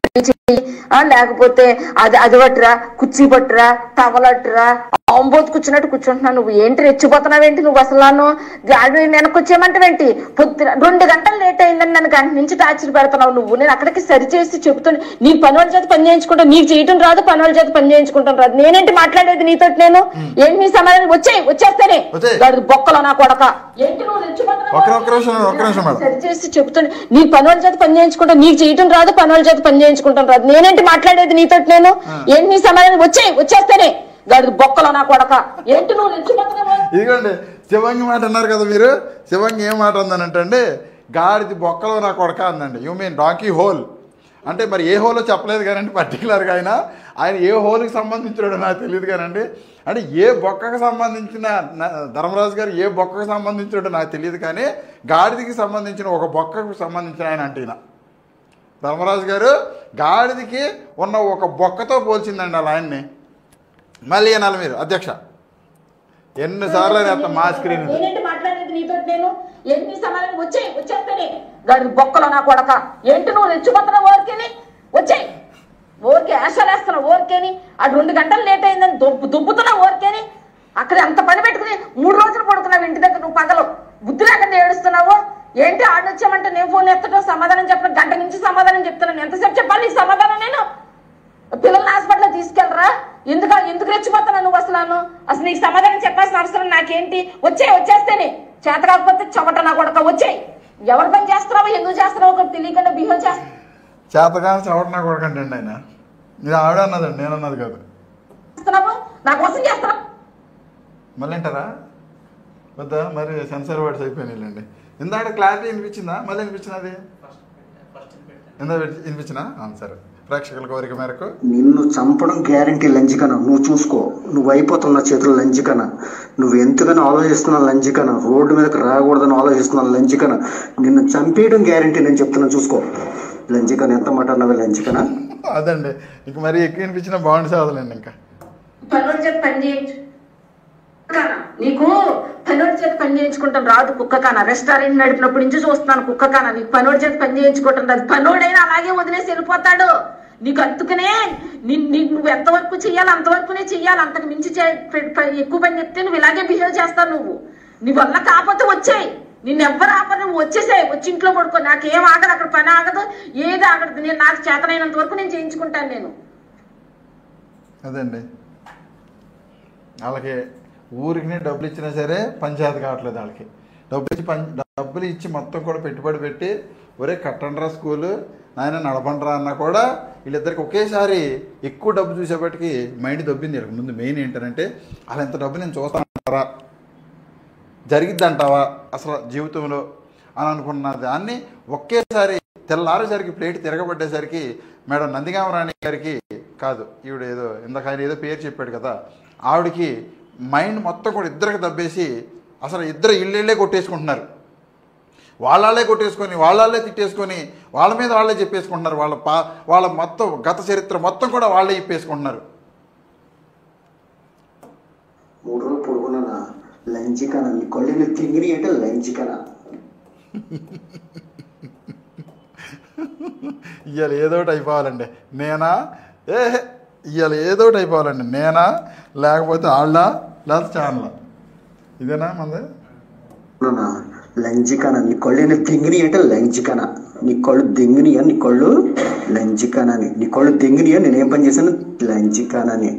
లేకపోతే అది పట్టురా, కుర్చీ పట్టురా, టవలట్టురా, ఆంబోతు కూర్చున్నట్టు కూర్చుంటున్నావు. నువ్వు ఏంటి రెచ్చిపోతున్నావేంటి? నువ్వు అసలు వెనకొచ్చేయమంటావేంటి? 2 గంటలు లేట్ అయిందని నన్ను గంట నుంచి టార్చర్ పెడుతున్నావు నువ్వు. నేను అక్కడికి సరిచేసి చెబుతాను, నీ పని వాళ్ళ చేత పని చేయించుకుంటాను, నీకు చేయటం రాదు, పని వాళ్ళ చేత పని చేయించుకుంటాను రాదు. నేనేంటి మాట్లాడేది నీతో? నేను ఏంటి నీ సమాధానం? వచ్చేస్తానే బొక్కలో నా కొడక. ఏంటి నువ్వు రెచ్చిపోతున్నావు? సరిచేసి చెబుతాను, నీ పని వాళ్ళ చేత పని చేయించుకుంటాను, నీకు చేయటం రాదు, పని వాళ్ళ చేత పని చేయించుకుంటాను రాదు. నేనేంటి మాట్లాడేది నీతో? నేను ఏంటి నీ సమాధానం? వచ్చేస్తానే గాడి బొక్కలో నా కొడక. ఏంటి నువ్వు రెచ్చిపోతున్నావు? ఇదిగోండి శివంగి మాట అన్నారు కదా మీరు. శివంగి ఏం మాట ఉందనంటే గాడిది బొక్కలో నా కొడక అందండి. యూ మీన్ డాంకీ హోల్ అంటే మరి ఏ హోలో చెప్పలేదు కానండి పర్టికులర్గా. ఆయన ఏ హోల్కి సంబంధించినాడో నాకు తెలియదు కానండి. అంటే ఏ బొక్కకు సంబంధించిన ధర్మరాజు గారు ఏ బొక్కకు సంబంధించినాడో నాకు తెలియదు, కానీ గాడిదికి సంబంధించిన ఒక బొక్కకు సంబంధించిన ఆయన అంటే ఈయన ధర్మరాజు గారు గాడిదికి ఉన్న ఒక బొక్కతో పోల్చిందండి అలా ఆయన్ని. మళ్ళీ అనాలి మీరు అధ్యక్ష ఎన్నిసార్లు అంత మా స్క్రీన్ మాట్లాడేది నీతో? నేను ఏంటి సమాధానం? వచ్చేస్తానే గాడి బొక్కలో నా కొడక. ఏంటి నువ్వు రెచ్చిపోతున్నావు? ఓరికేని వచ్చేయి, ఓరికే ఆశలేస్తున్నావు ఓరికేని. ఆ 2 గంటలు లేట్ అయిందని దుబ్బుతున్నావు ఓరికేని. అక్కడ అంత పని పెట్టుకుని 3 రోజులు పడుకున్నావు ఇంటి దగ్గర. నువ్వు పగలు బుద్ధి లేకుండా ఏడుస్తున్నావు. ఏంటి ఆడొచ్చామంటే నేను ఫోన్ ఎత్తడం సమాధానం చెప్పడం, గంట నుంచి సమాధానం చెప్తున్నాను. ఎంతసేపు చెప్పాలి ఈ సమాధానం? నేను పిల్లల్ని హాస్పిటల్ తీసుకెళ్ళరా? ఎందుకు రెచ్చిపోతున్నాను నువ్వు? అసలు నీకు సమాధానం చెప్పాల్సిన అవసరం నాకేంటి? వచ్చేస్తేనే చేత కాకపోతే చవట నా కొడక. వచ్చేయి. ఎవరు పని చేస్తున్నావో ఎందుకు చేస్తున్నావో ఒకటి తెలియకుండా బిహేవ్ చేతగా చవట నా కొడకండి అండి ఆయన. ఇది ఆవిడ అన్నదండి, నేను అన్నది కాదు. చేస్తున్నావు నా కోసం చేస్తున్నావు. మళ్ళీ అంటారా వద్దా? మరి సెన్సర్ వర్డ్స్ అయిపోయినాయిలేండి. ఇందాక క్లారిటీ వినిపించిందా? మళ్ళీ వినిపించినది వినిపించినా? సరే, ప్రేక్షకుల కోరిక మేరకు నిన్ను చంపడం గ్యారంటీ లంజికన. నువ్వు చూసుకో, నువ్వు అయిపోతున్న చేతులు లంజికన. నువ్వు ఎంతగానో ఆలోచిస్తున్నా లంజికన. రోడ్డు మీదకి రాకూడదని ఆలోచిస్తున్నా లంజికన. నిన్ను చంపేయడం గ్యారంటీ నేను చెప్తున్నా, చూసుకో లంజికన. ఎంత మాట అన్నావే లంజికన? అదండి ఇంక మరి ఎక్కువ వినిపించినా బాగుంది సాధలండి. ఇంకా నీకు పనోడి చేత పని చేయించుకుంటాం రాదు కుక్క కాన. రెస్టారెంట్ నడిపినప్పటి నుంచి చూస్తున్నాను కుక్క కాన. నీకు పనోడి చేత పని చేయించుకోవటం రాదు. పనోడైనా అలాగే వదిలేసి వెళ్ళిపోతాడు. నీకు అందుకనే నువ్వు ఎంతవరకు చెయ్యాలి అంతవరకునే చెయ్యాలి. అంతకు మించి ఎక్కువ పని చెప్తే నువ్వు ఇలాగే బిహేవ్ చేస్తావు. నీ వల్ల కాకపోతే వచ్చేయి. నిన్నెవ్వరు ఆపరు, నువ్వు వచ్చేసాయి. వచ్చి ఇంట్లో పడుకో. నాకేం ఆగదు, అక్కడ పని ఆగదు, ఏది ఆగదు. నేను నాకు చేతనైనంత వరకు నేను చేయించుకుంటాను. నేను అదండి వాళ్ళకి ఊరికి డబ్బులు ఇచ్చినా సరే పంచాయతీ కావట్లేదు. వాళ్ళకి డబ్బులు ఇచ్చి మొత్తం కూడా పెట్టుబడి పెట్టి ఒరే కట్టండ్రా స్కూలు నాయన నడపండ్రా అన్నా కూడా వీళ్ళిద్దరికి ఒకేసారి ఎక్కువ డబ్బు చూసేపటికి మైండ్ దొబ్బింది. ముందు మెయిన్ ఏంటంటే అలా ఎంత డబ్బు నేను చూస్తానంటారా, జరిగిద్దంటావా అసలు జీవితంలో అని అనుకున్న దాన్ని ఒకేసారి తెల్లారేసరికి ప్లేట్ తిరగబడ్డేసరికి మేడం నందిగామరాణి గారికి కాదు, ఈవిడ ఏదో ఇందాక ఆయన ఏదో పేరు చెప్పాడు కదా, ఆవిడకి మైండ్ మొత్తం కూడా ఇద్దరికి దబ్బేసి అసలు ఇద్దరు ఇళ్ళే కొట్టేసుకుంటున్నారు. వాళ్ళే కొట్టేసుకొని వాళ్ళే తిట్టేసుకొని వాళ్ళ మీద వాళ్ళే చెప్పేసుకుంటున్నారు. వాళ్ళ మొత్తం గత చరిత్ర మొత్తం కూడా వాళ్ళే ఇప్పేసుకుంటున్నారు. 3 రోజులు పడుకున్నానా లంచికనా? నీ కళ్ళు తింగిరి అంటే లంచికనా? ఇవాళ ఏదోటి అయిపోవాలండి నేనా, ఇవాళ ఏదోటి అయిపోవాలండి నేనా, లేకపోతే వాళ్ళ లేదా ఛానల్ ఇదేనా మంది లంచికనా? నీ కళ్ళు దింగిని అంటే లంచికనా? నీ కళ్ళు దింగినియా? నీ కళ్ళు లంచికనని. నీ కళ్ళు దింగినియా? నేనేం పని చేశాను? లంచికనని.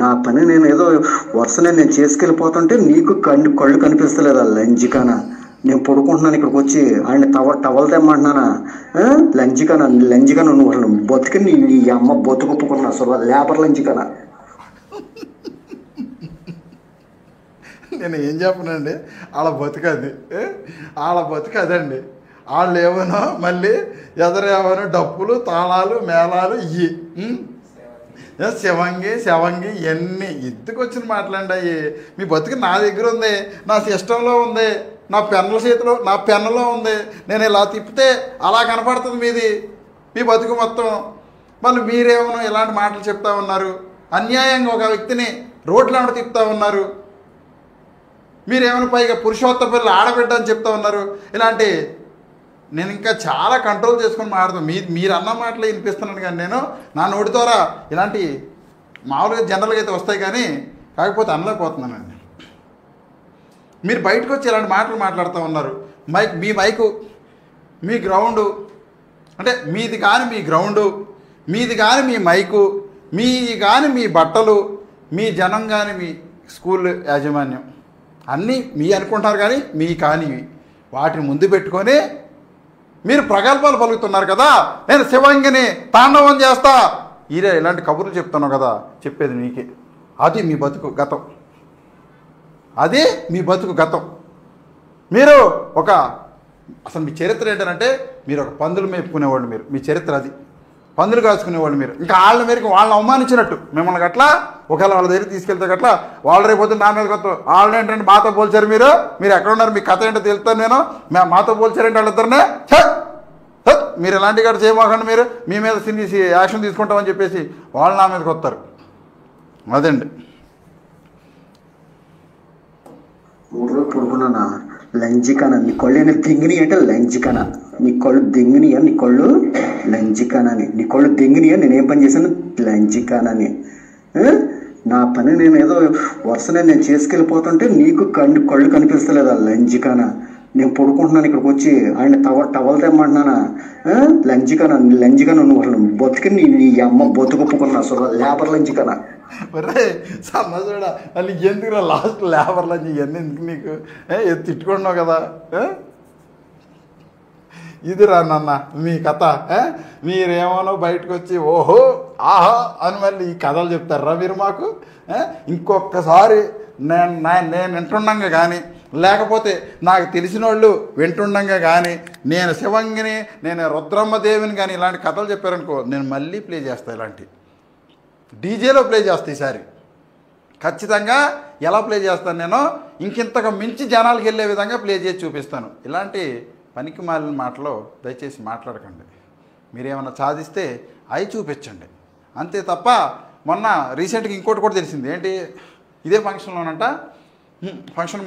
నా పని నేను ఏదో వరుసనే నేను చేసుకెళ్ళిపోతుంటే నీకు కళ్ళు కనిపిస్తలేదా లంచికనా? నేను పడుకుంటున్నాను ఇక్కడికి వచ్చి ఆయన టవల్ తెమ్మంటున్నానా? లంచికనా నువ్వు అసలు బతుకు నీ అమ్మ బతుకుప్పుకున్నా అసలు లేబర్ లంచికనా? నేను ఏం చెప్పనండి, వాళ్ళ బతుకది, వాళ్ళ బతుకు అదండి. వాళ్ళు ఏమనో మళ్ళీ ఎదరేమనో డప్పులు తాళాలు మేళాలు ఇవి శవంగి ఇవన్నీ ఎత్తుకొచ్చిన మాట్లాడి మీ బతుకు నా దగ్గర ఉంది, నా సిస్టంలో ఉంది, నా పెన్నుల చేతిలో నా పెన్నులో ఉంది. నేను ఇలా తిప్పితే అలా కనపడుతుంది మీది మీ బతుకు మొత్తం. మళ్ళీ మీరేమో ఇలాంటి మాటలు చెప్తా ఉన్నారు. అన్యాయంగా ఒక వ్యక్తిని రోడ్ల వెంట తిప్పుతా ఉన్నారు. మీరేమైనా పైగా పురుషోత్తమ పిల్లలు ఆడబిడ్డ అని చెప్తా ఉన్నారు. ఇలాంటి నేను ఇంకా చాలా కంట్రోల్ చేసుకొని మాట్లాడతాను. మీరు అన్న మాటలు వినిపిస్తున్నాను, కానీ నేను నా నోటి ద్వారా ఇలాంటి మామూలుగా జనరల్గా అయితే వస్తాయి, కానీ కాకపోతే అనలేకపోతున్నానండి. మీరు బయటకు వచ్చి ఇలాంటి మాటలు మాట్లాడుతూ ఉన్నారు. మీ మైకు, మీ గ్రౌండు, అంటే మీది కానీ మీ గ్రౌండు, మీది కానీ మీ మైకు, మీది కానీ మీ బట్టలు, మీ జనం కానీ మీ స్కూల్ యాజమాన్యం అన్నీ మీ అనుకుంటున్నారు, కానీ మీ కానివి వాటిని ముందు పెట్టుకొని మీరు ప్రగల్భాలు పలుకుతున్నారు కదా. నేను శివంగిని తాండవం చేస్తా, ఇలాంటి కబుర్లు చెప్తాను కదా, చెప్పేది మీకే. అది మీ బతుకు గతం, అది మీ బతుకు గతం. మీరు అసలు మీ చరిత్ర ఏంటంటే మీరు ఒక పందులు మేపుకునేవాళ్ళు. మీ చరిత్ర అది. పందులు కాచుకునేవాళ్ళు మీరు. ఇంకా వాళ్ళ మేరకు వాళ్ళని అవమానించినట్టు మిమ్మల్ని గట్లా ఒకవేళ వాళ్ళ దగ్గరికి తీసుకెళ్తే గట్లా వాళ్ళు రేపు నా మీద కొత్త వాళ్ళని ఏంటంటే మాతో పోల్చారు. మీరు ఎక్కడ ఉన్నారు, మీ కథ ఏంటో తెలుస్తాను నేను. మాతో పోల్చారంటే వాళ్ళిద్దరినే మీరు ఎలాంటి కాడ చేయమాకండి, మీరు మీ మీద యాక్షన్ తీసుకుంటామని చెప్పేసి వాళ్ళు నా మీదకి వస్తారు. అదండి. 3 రోజులు పడుకున్నానా లంజికానా, నీ కళ్ళు ఏమైనా దింగిని అంటే లంజికానా, నీ కళ్ళు దింగినియా, నీ కళ్ళు లంజికానని, నీ కళ్ళు దింగినియా, నేనేం పని చేశాను లంజికానని. నా పని నేను ఏదో వరుసనే నేను చేసుకెళ్ళిపోతుంటే నీకు కళ్ళు కనిపిస్తలేదా లంజికానా. నేను పడుకుంటున్నాను ఇక్కడికి వచ్చి ఆయన టవల్ తెమ్మంటున్నానా లంజికానా నువ్వు బతుకు నీ అమ్మ బతుకుప్పుకున్నా అసలు లేబర్ లంజికానా. ఒరే సన్నజోడా అది ఎందుకురా లాస్ట్ లేబర్లు అని ఇవన్నీ ఎందుకు నీకు తిట్టుకున్నావు కదా. ఇదిరా నాన్న మీ కథ. మీరేమోనో బయటకు వచ్చి ఓహో ఆహా అని మళ్ళీ ఈ కథలు చెప్తారా మీరు మాకు. ఇంకొకసారి నేను వింటుండగా కానీ లేకపోతే నాకు తెలిసిన వాళ్ళు వింటుండగా కానీ నేను శివంగిని, నేను రుద్రమ్మదేవిని కానీ ఇలాంటి కథలు చెప్పారనుకో, నేను మళ్ళీ ప్లే చేస్తాను. ఇలాంటి డీజేలో ప్లే చేస్తాను. ఈసారి ఖచ్చితంగా ఎలా ప్లే చేస్తాను నేను, ఇంకింతకు మించి జనాలకు వెళ్ళే విధంగా ప్లే చేసి చూపిస్తాను. ఇలాంటి పనికి మాలిన మాటలు దయచేసి మాట్లాడకండి. మీరేమన్నా సాధిస్తే అవి చూపించండి అంతే తప్ప. మొన్న రీసెంట్గా ఇంకోటి కూడా తెలిసింది. ఏంటి, ఇదే ఫంక్షన్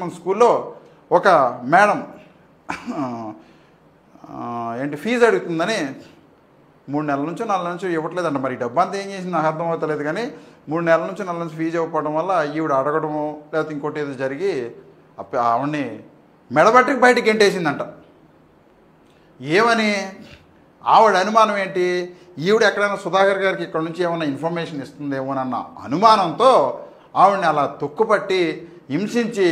మన స్కూల్లో ఒక మేడం ఫీజు అడుగుతుందని 3 నెలల నుంచో 4 నెలల నుంచో ఇవ్వట్లేదంట. మరి డబ్బు అంతా ఏం చేసింది నాకు అర్థం అవుతలేదు, కానీ 3 నెలల నుంచి 4 నుంచి ఫీజు ఇవ్వకపోవడం వల్ల ఈవిడ అడగడము లేకపోతే ఇంకోటి ఏదో జరిగి ఆవిడని మెడబట్టికి బయటికి గెంటేసిందంట. ఏమని ఆవిడ అనుమానం ఏంటి, ఈవిడ ఎక్కడైనా సుధాకర్ గారికి ఇక్కడ నుంచి ఏమైనా ఇన్ఫర్మేషన్ ఇస్తుందేమోనన్న అనుమానంతో ఆవిడని అలా తొక్కుపట్టి హింసించి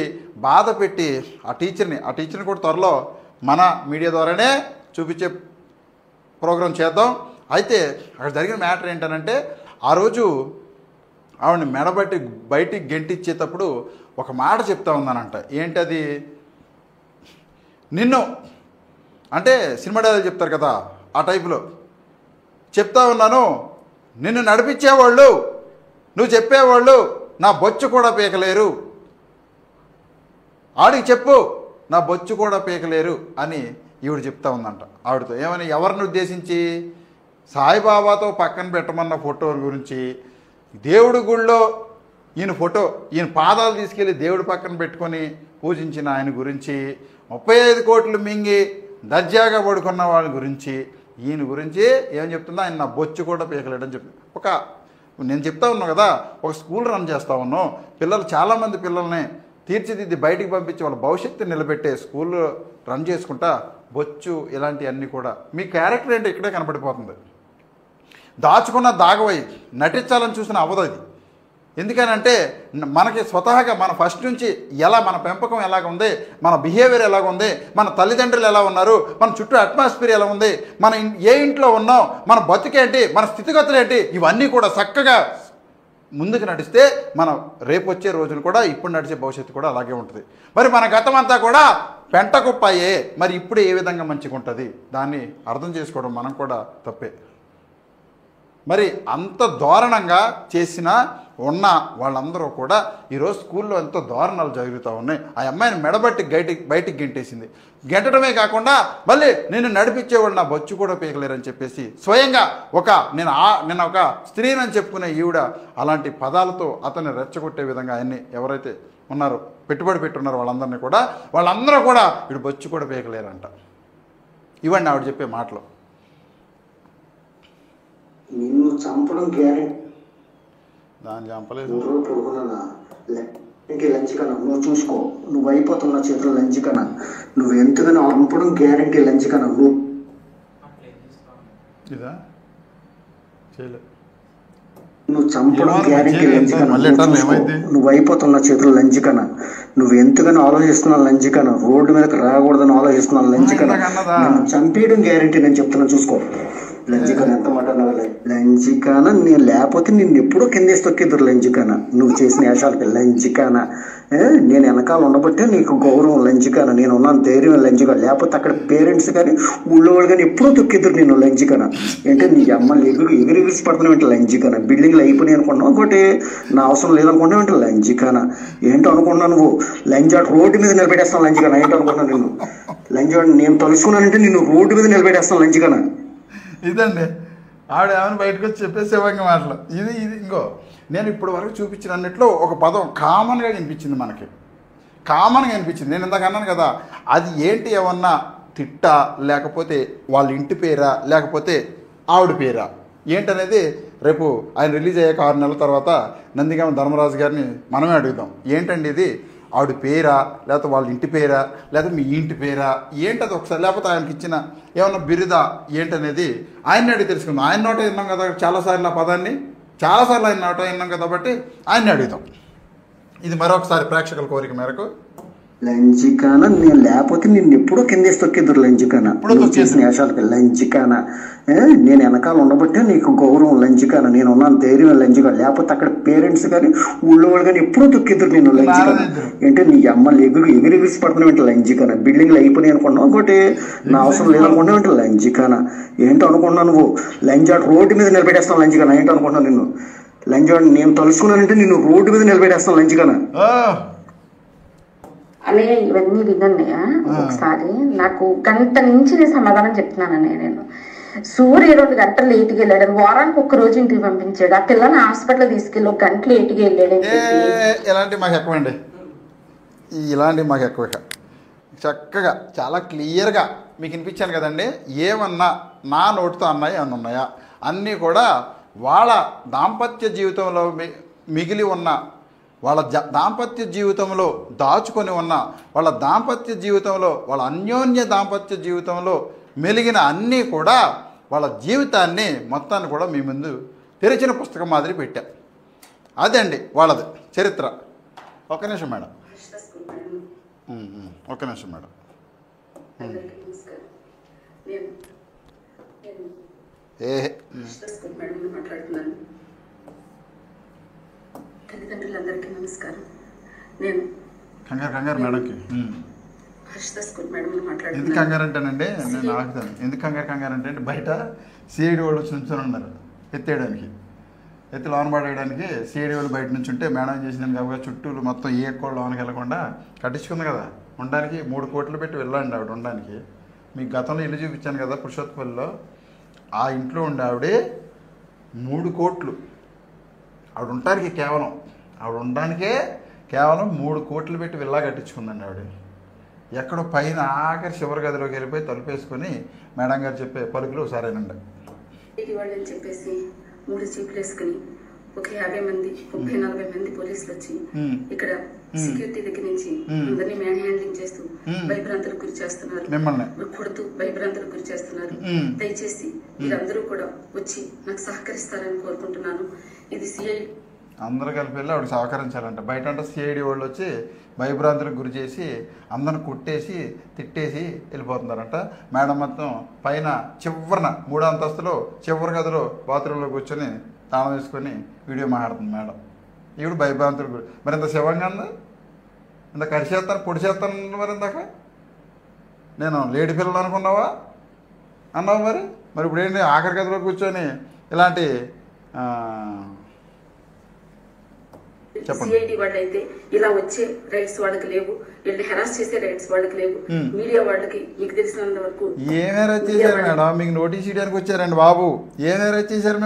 బాధ పెట్టి ఆ టీచర్ని కూడా త్వరలో మన మీడియా ద్వారానే చూపించే ప్రోగ్రాం చేద్దాం. అయితే అక్కడ జరిగిన మ్యాటర్ ఏంటనంటే, ఆ రోజు ఆవిడని మెడబట్టి బయటికి గెంటిచ్చేటప్పుడు ఒక మాట చెప్తా ఉందనంట. ఏంటది, నిన్ను అంటే సినిమా డైలాగ్ చెప్తారు కదా ఆ టైపులో చెప్తా ఉన్నాను, నిన్ను నడిపించేవాళ్ళు నువ్వు చెప్పేవాళ్ళు నా బొచ్చు కూడా పీకలేరు, ఆడికి చెప్పు నా బొచ్చు కూడా పీకలేరు అని ఈవిడ చెప్తా ఉందంట ఆవిడతో. ఏమని, ఎవరిని ఉద్దేశించి, సాయిబాబాతో పక్కన పెట్టమన్న ఫోటో గురించి, దేవుడి గుళ్ళో ఈయన పాదాలు తీసుకెళ్ళి దేవుడి పక్కన పెట్టుకొని పూజించిన ఆయన గురించి, 35 కోట్లు మింగి దర్జాగా పడుకున్న వాళ్ళ గురించి, ఈయన గురించి ఏం చెప్తుందో, ఆయన నా బొచ్చు కూడా పీకలేడని చెప్పి నేను చెప్తా ఉన్నాను కదా, ఒక స్కూల్ రన్ చేస్తూ ఉన్నాం. చాలామంది పిల్లల్ని తీర్చిదిద్ది బయటికి పంపించి వాళ్ళ భవిష్యత్తు నిలబెట్టే స్కూల్ రన్ చేసుకుంటా బొచ్చు ఇలాంటివన్నీ కూడా మీ క్యారెక్టర్ ఏంటో ఇక్కడే కనపడిపోతుంది. దాచుకున్న దాగవై నటించాలని చూసిన అవ్వదు అది. ఎందుకనంటే మనకి స్వతహాగా మన ఫస్ట్ నుంచి మన పెంపకం ఎలాగ ఉంది, మన బిహేవియర్ ఎలాగ ఉంది, మన తల్లిదండ్రులు ఎలా ఉన్నారు, మన చుట్టూ అట్మాస్ఫియర్ ఎలా ఉంది, మన ఏ ఇంట్లో ఉన్నాం, మన బతుకేంటి, మన స్థితిగతులు ఏంటి, ఇవన్నీ కూడా చక్కగా ముందుకు నడిస్తే మన రేపు వచ్చే రోజులు కూడా ఇప్పుడు నడిచే భవిష్యత్తు కూడా అలాగే ఉంటుంది. మరి మన గతం అంతా కూడా పెంటకుప్పాయే, మరి ఇప్పుడు ఏ విధంగా మంచిగా ఉంటుంది, దాన్ని అర్థం చేసుకోవడం మనం కూడా తప్పే. మరి అంత దారుణంగా చేసిన ఉన్న వాళ్ళందరూ కూడా ఈరోజు స్కూల్లో ఎంతో దారుణాలు జరుగుతూ ఉన్నాయి. ఆ అమ్మాయిని మెడబట్టి బయటికి గెంటేసింది. గెంటడమే కాకుండా మళ్ళీ నేను నడిపించేవాళ్ళు నా బొచ్చు కూడా పీకలేరని చెప్పేసి స్వయంగా నేను ఒక స్త్రీనని చెప్పుకునే ఈవిడ అలాంటి పదాలతో అతన్ని రెచ్చగొట్టే విధంగా ఆయన్ని ఎవరైతే ఉన్నారో పెట్టుబడి పెట్టున్నారో వాళ్ళందరూ కూడా వీడు బొచ్చు కూడా పీకలేరంట. ఇవ్వండి ఆవిడ చెప్పే మాటలు. నిన్ను చంపడం గ్యారెంటీ. దాన్ని చంపలేదు. పొడుగునా లంచ్ కన్నా నువ్వు చూసుకో, నువ్వు అయిపోతున్న చేతులు లంచ్ కన్నా నువ్వు ఎంతగానో చంపడం గ్యారెంటీ. లంచ్ కన్నా ఇదా చేయలేదు. నువ్వు చంపడం గ్యారెంటీ. లంచ్ కన్నా నువ్వు అయిపోతున్న చేతులు లంచ్ కన్నా నువ్వు ఎంతగానో ఆలోచిస్తున్నావు. లంచ్ కన్నా రోడ్డు మీదకి రాకూడదని ఆలోచిస్తున్నావు. లంచ్ కన్నా చంపేయడం గ్యారెంటీ. నేను చెప్తున్నా చూసుకో. లంచికాన ఎంత మాట లంచికాన నేను లేకపోతే నిన్ను ఎప్పుడో కిందేసి తొక్కిద్దరు. లంచికాన నువ్వు చేసిన వేషాలకి లంచికాన నేను వెనకాల ఉండబట్టే నీకు గౌరవం. లంచికాన నేను ఉన్నాను ధైర్యం. లంచికాన లేకపోతే అక్కడ పేరెంట్స్ కానీ ఊళ్ళో వాళ్ళు కానీ ఎప్పుడో తొక్కిద్దరు నేను. లంచికాన ఏంటంటే నీ అమ్మలు ఎగిరిగిరిసి పడుతున్నావు ఏంటి. లంచికాన బిల్డింగ్లు అయిపోయినాయి అనుకుంటున్నావు. ఇంకోటి నా అవసరం లేదనుకుంటున్నావు ఏంటి. లంచికాన ఏంటో అనుకున్నావు నువ్వు. లంచాడు రోడ్డు మీద నిలబెట్టేస్తాను. లంచికాన ఏంటో అనుకున్నాను నిన్ను. లంచాడు నేను తలుసుకున్నానంటే నిన్ను రోడ్డు మీద నిలబెట్టేస్తాను. లంచికాన ఇదండి ఆవిడ ఏమైనా బయటకు వచ్చి చెప్పేసేవాங்க మాటలు. ఇది ఇంకో నేను ఇప్పుడు వరకు చూపించిన అన్నిట్లో ఒక పదం కామన్గా కనిపించింది. కామన్గా అనిపించింది. నేను ఇందాక అన్నాను కదా, అది ఏంటి ఏమన్నా తిట్టా లేకపోతే వాళ్ళ ఇంటి పేరా లేకపోతే ఆవిడ పేరా ఏంటనేది రేపు ఆయన రిలీజ్ అయ్యాక 6 నెలల తర్వాత నందిగామ ధర్మరాజు గారిని మనమే అడుగుదాం. ఏంటండి ఇది ఆవిడ పేరా లేకపోతే వాళ్ళ ఇంటి పేరా లేకపోతే మీ ఇంటి పేరా ఏంటది ఒకసారి, లేకపోతే ఆయనకి ఇచ్చిన ఏమన్నా బిరుదా ఏంటనేది ఆయన్ని అడిగి తెలుసుకుందాం. ఆయన నోట విన్నాం కదా చాలాసార్లు, ఆ పదాన్ని చాలాసార్లు ఆయన నోట విన్నాం కాబట్టి ఆయన్ని అడుగుదాం. ఇది మరొకసారి ప్రేక్షకుల కోరిక మేరకు. లంచికాన నేను లేకపోతే నిన్ను ఎప్పుడో కిందేసి తొక్కిద్దరు. లంచికాన నువ్వు చేసిన వేషాలకి లంచికాన నేను వెనకాల ఉండబట్టే నీకు గౌరవం. లంచికాన నేను ఉన్నాను ధైర్యం. లంచికాన లేకపోతే అక్కడ పేరెంట్స్ కానీ ఊళ్ళో వాళ్ళు కానీ ఎప్పుడో తొక్కిద్దరు నేను. లంచికాన ఏంటంటే నీ అమ్మలు ఎగిరిగిరిసి పడుతున్నావు ఏంటి. లంచికాన బిల్డింగ్లు అయిపోయినాయి అనుకున్నావు. ఇంకోటి నా అవసరం లేదనుకుంటున్నావు ఏంటి. లంచికాన ఏంటో అనుకున్నావు నువ్వు. లంచాడు రోడ్డు మీద నిలబెట్టేస్తాను. లంచికాన ఏంటో అనుకుంటున్నావు నిన్ను. లంచాడు నేను తలుసుకున్నానంటే నిన్ను రోడ్డు మీద నిలబెట్టేస్తాను. లంచికాన అన్నయ్య ఇవన్నీ విన్నయ్య. ఒకసారి నాకు గంట నుంచి నేను సమాధానం చెప్తున్నానన్నయ్య. నేను సూర్య 2 గంటలు లేటుగా వెళ్ళాడు. వారానికి 1 రోజు ఇంటికి పంపించాడు. ఆ పిల్లని హాస్పిటల్ తీసుకెళ్ళి 1 గంట లేటుగా వెళ్ళాడు. ఇలాంటివి మాకు ఎక్కువ అండి. ఇలాంటివి మాకు ఎక్కువ. చక్కగా చాలా క్లియర్గా మీకు వినిపించాను కదండి. ఏమన్నా నా నోటితో అన్నాయి ఏమన్నా ఉన్నాయా అన్నీ కూడా వాళ్ళ దాంపత్య జీవితంలో మిగిలి ఉన్న, వాళ్ళ దాంపత్య జీవితంలో దాచుకొని ఉన్న, వాళ్ళ దాంపత్య జీవితంలో వాళ్ళ అన్యోన్య దాంపత్య జీవితంలో మెలిగిన అన్నీ కూడా వాళ్ళ జీవితాన్ని మొత్తాన్ని కూడా మీ ముందు తెరిచిన పుస్తకం మాదిరి పెట్టా. అదండి వాళ్ళది చరిత్ర. ఒక్క నిమిషం మేడం, ఒక్క నిమిషం మేడం. తల్లిదండ్రులందరికీ నమస్కారం. నేను కంగారు మేడంకి ఎందుకు కంగారు అంటేనండి, నేను ఆగుతాను. ఎందుకు కంగారు అంటే బయట సిఐడి వాళ్ళు వచ్చి నుంచొని ఉన్నారు ఎత్తేయడానికి, ఎత్తి లోన పడేయడానికి. సిఐడి వాళ్ళు బయట నుంచి ఉంటే మేడం చేసిందని కాబట్టి చుట్టూలు మొత్తం ఏ కోళ్ళు లోనకి వెళ్ళకుండా కట్టించుకుంది కదా. ఉండడానికి 3 కోట్లు పెట్టి వెళ్ళండి ఆవిడ ఉండడానికి. మీకు గతంలో ఇల్లు చూపించాను కదా పురుషోత్పల్లిలో, ఆ ఇంట్లో ఉండే ఆవిడ 3 కోట్లు ఆవిడ ఉండటానికి కేవలం 3 కోట్లు పెట్టి విల్లా కట్టించుకుందండి ఆవిడ. ఎక్కడో పైన ఆఖరి చివరి గదిలోకి వెళ్ళిపోయి తలుపేసుకొని మేడం గారు చెప్పే పలుకులు సరేనండి. వాళ్ళని చెప్పేసి 3 జీపులు వేసుకుని ఒక 50 మంది 30-40 మంది పోలీసులు వచ్చి ఇక్కడ సెక్యూరిటీ దగ్గర నుంచి అందరినీ మ్యాన్ హ్యాండ్లింగ్ చేస్తూ భయభ్రాంతులకు గురి చేస్తున్నారు, కొడుతూ భయభ్రాంతులకు గురి చేస్తున్నారు. దయచేసి మీరందరూ కూడా వచ్చి నాకు సహకరిస్తారని కోరుకుంటున్నాను. ఇది సిఐ అందరూ కలిపి వెళ్ళి ఆవిడకి సహకరించాలంట. బయట అంటే సిఐడి వాళ్ళు వచ్చి భయభ్రాంతులకు గురి చేసి అందరిని కొట్టేసి తిట్టేసి వెళ్ళిపోతున్నారంట. మేడం మొత్తం పైన చివరిన 3వ అంతస్తులో చివరి గదిలో బాత్రూంలో కూర్చొని తాళం వేసుకొని వీడియో మాట్లాడుతుంది మేడం. ఈవిడ భయభ్రాంతులకు గురి. మరి ఇంత శివంగా ఉంది, ఇంత కరిచేస్తాను పొడి చేస్తాను. మరి ఇందాక నేను లేడీ పిల్లలు అనుకున్నావా అన్నావు. మరి ఇప్పుడు ఏంటి ఆఖరి గదిలో కూర్చొని ఇలాంటి చెప్పండి. సిఐడి వాళ్ళు అయితే ఇలా వచ్చే రైట్స్ వాళ్ళకి లేవు, వీళ్ళని హెరాస్ చేసే రైట్స్ వాళ్ళకి లేవు. మీడియా వాళ్ళకి మీకు తెలిసినంత వరకు ఏం అరెస్ట్ చేశారు మేడం? మీకు నోటీస్ ఇవ్వడానికి వచ్చారండి బాబు. ఏం అరెస్ట్ చేశారు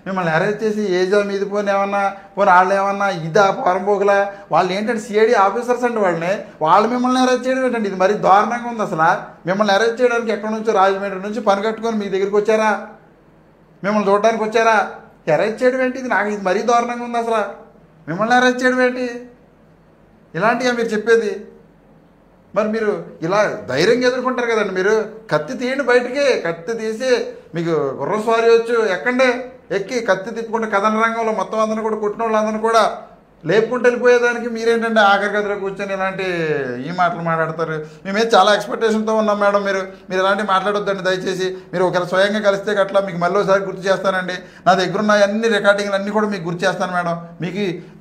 మిమ్మల్ని అరెస్ట్ చేసి ఏజా మీద పోనీ ఏమన్నా వాళ్ళు ఏమన్నా ఇదా పొరంపోకులా? వాళ్ళు ఏంటంటే సిఐడి ఆఫీసర్స్ అండి. వాళ్ళు మిమ్మల్ని అరెస్ట్ చేయడం ఏంటండి? ఇది మరీ దారుణంగా ఉంది అసలు. మిమ్మల్ని అరెస్ట్ చేయడానికి ఎక్కడి నుంచో రాజమండ్రి నుంచి పని కట్టుకొని మీ దగ్గరికి వచ్చారా? మిమ్మల్ని చూడడానికి వచ్చారా? అరెస్ట్ చేయడం ఏంటి? ఇది నాకు ఇది మరీ దారుణంగా ఉంది అసలు. మిమ్మల్ని అరెస్ట్ చేయడం ఏంటి? ఇలాంటిగా మీరు చెప్పేది? మరి మీరు ఇలా ధైర్యంగా ఎదుర్కొంటారు కదండి. మీరు కత్తి తీయండి బయటికి. కత్తి తీసి మీకు గుర్రస్వారీ వచ్చు ఎక్కండి. ఎక్కి కత్తి తిప్పుకుంటే కథన రంగంలో మొత్తం అందరిని కూడా కొట్టిన వాళ్ళందరినీ కూడా లేపుకుంటూ వెళ్ళిపోయేదానికి మీరేంటంటే ఆఖరి గదిలో కూర్చొని ఇలాంటి ఈ మాటలు మాట్లాడతారు. మేమైతే చాలా ఎక్స్పెక్టేషన్తో ఉన్నాం మేడం. మీరు ఇలాంటివి మాట్లాడొద్దండి దయచేసి. మీరు ఒకవేళ స్వయంగా కలిస్తే గట్లా మీకు మళ్ళీ ఒకసారి గుర్తు చేస్తానండి. నా దగ్గర ఉన్న అన్ని రికార్డింగ్లు అన్నీ కూడా మీకు గుర్తు చేస్తాను మేడం.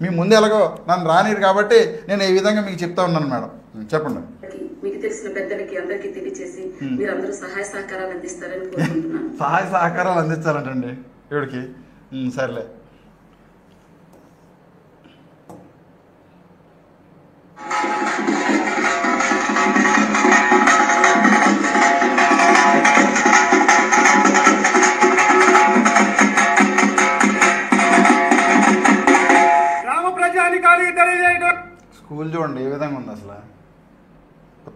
మీ ముందు ఎలాగో నన్ను రానిరు కాబట్టి నేను ఈ విధంగా మీకు చెప్తా ఉన్నాను మేడం. చెప్పండి. మీకు తెలిసిన పెద్దలకి అందరికీ తెలియచేసి మీరు అందరూ సహాయ సహకారాలు అందిస్తారని కోరుకుంటున్నాను. సహాయ సహకారాలు అందించాలంటండి ఇవిడికి. సరేలే. స్కూల్ చూడండి ఏ విధంగా ఉంది అసలు.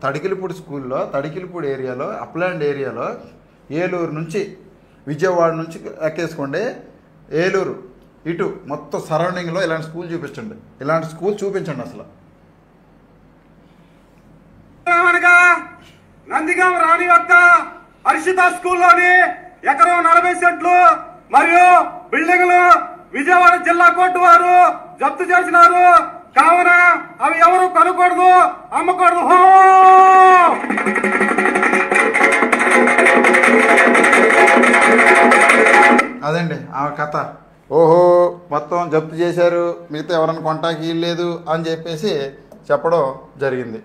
తడికిలిపూడి స్కూల్లో తడికిలిపూడి ఏరియాలో అప్లాండ్ ఏరియాలో ఏలూరు నుంచి విజయవాడ నుంచి ఎక్కేసుకోండి. ఏలూరు ఇటు మొత్తం సరౌండింగ్లో ఇలాంటి స్కూల్ చూపించండి. ఇలాంటి స్కూల్ చూపించండి అసలు. నందిగాం రాణి వద్ద హర్షిత స్కూల్లోని ఎకరం 40 సెంట్లు మరియు బిల్డింగ్లు విజయవాడ జిల్లా కోర్టు వారు జప్తు చేసినారు. కావున అవి ఎవరు కొనకూడదు, అమ్మకూడదు. అదండి ఆ కథ. ఓహో మొత్తం జప్తు చేశారు, మిగతా ఎవరైనా కొంటాకి లేదు అని చెప్పేసి చెప్పడం జరిగింది.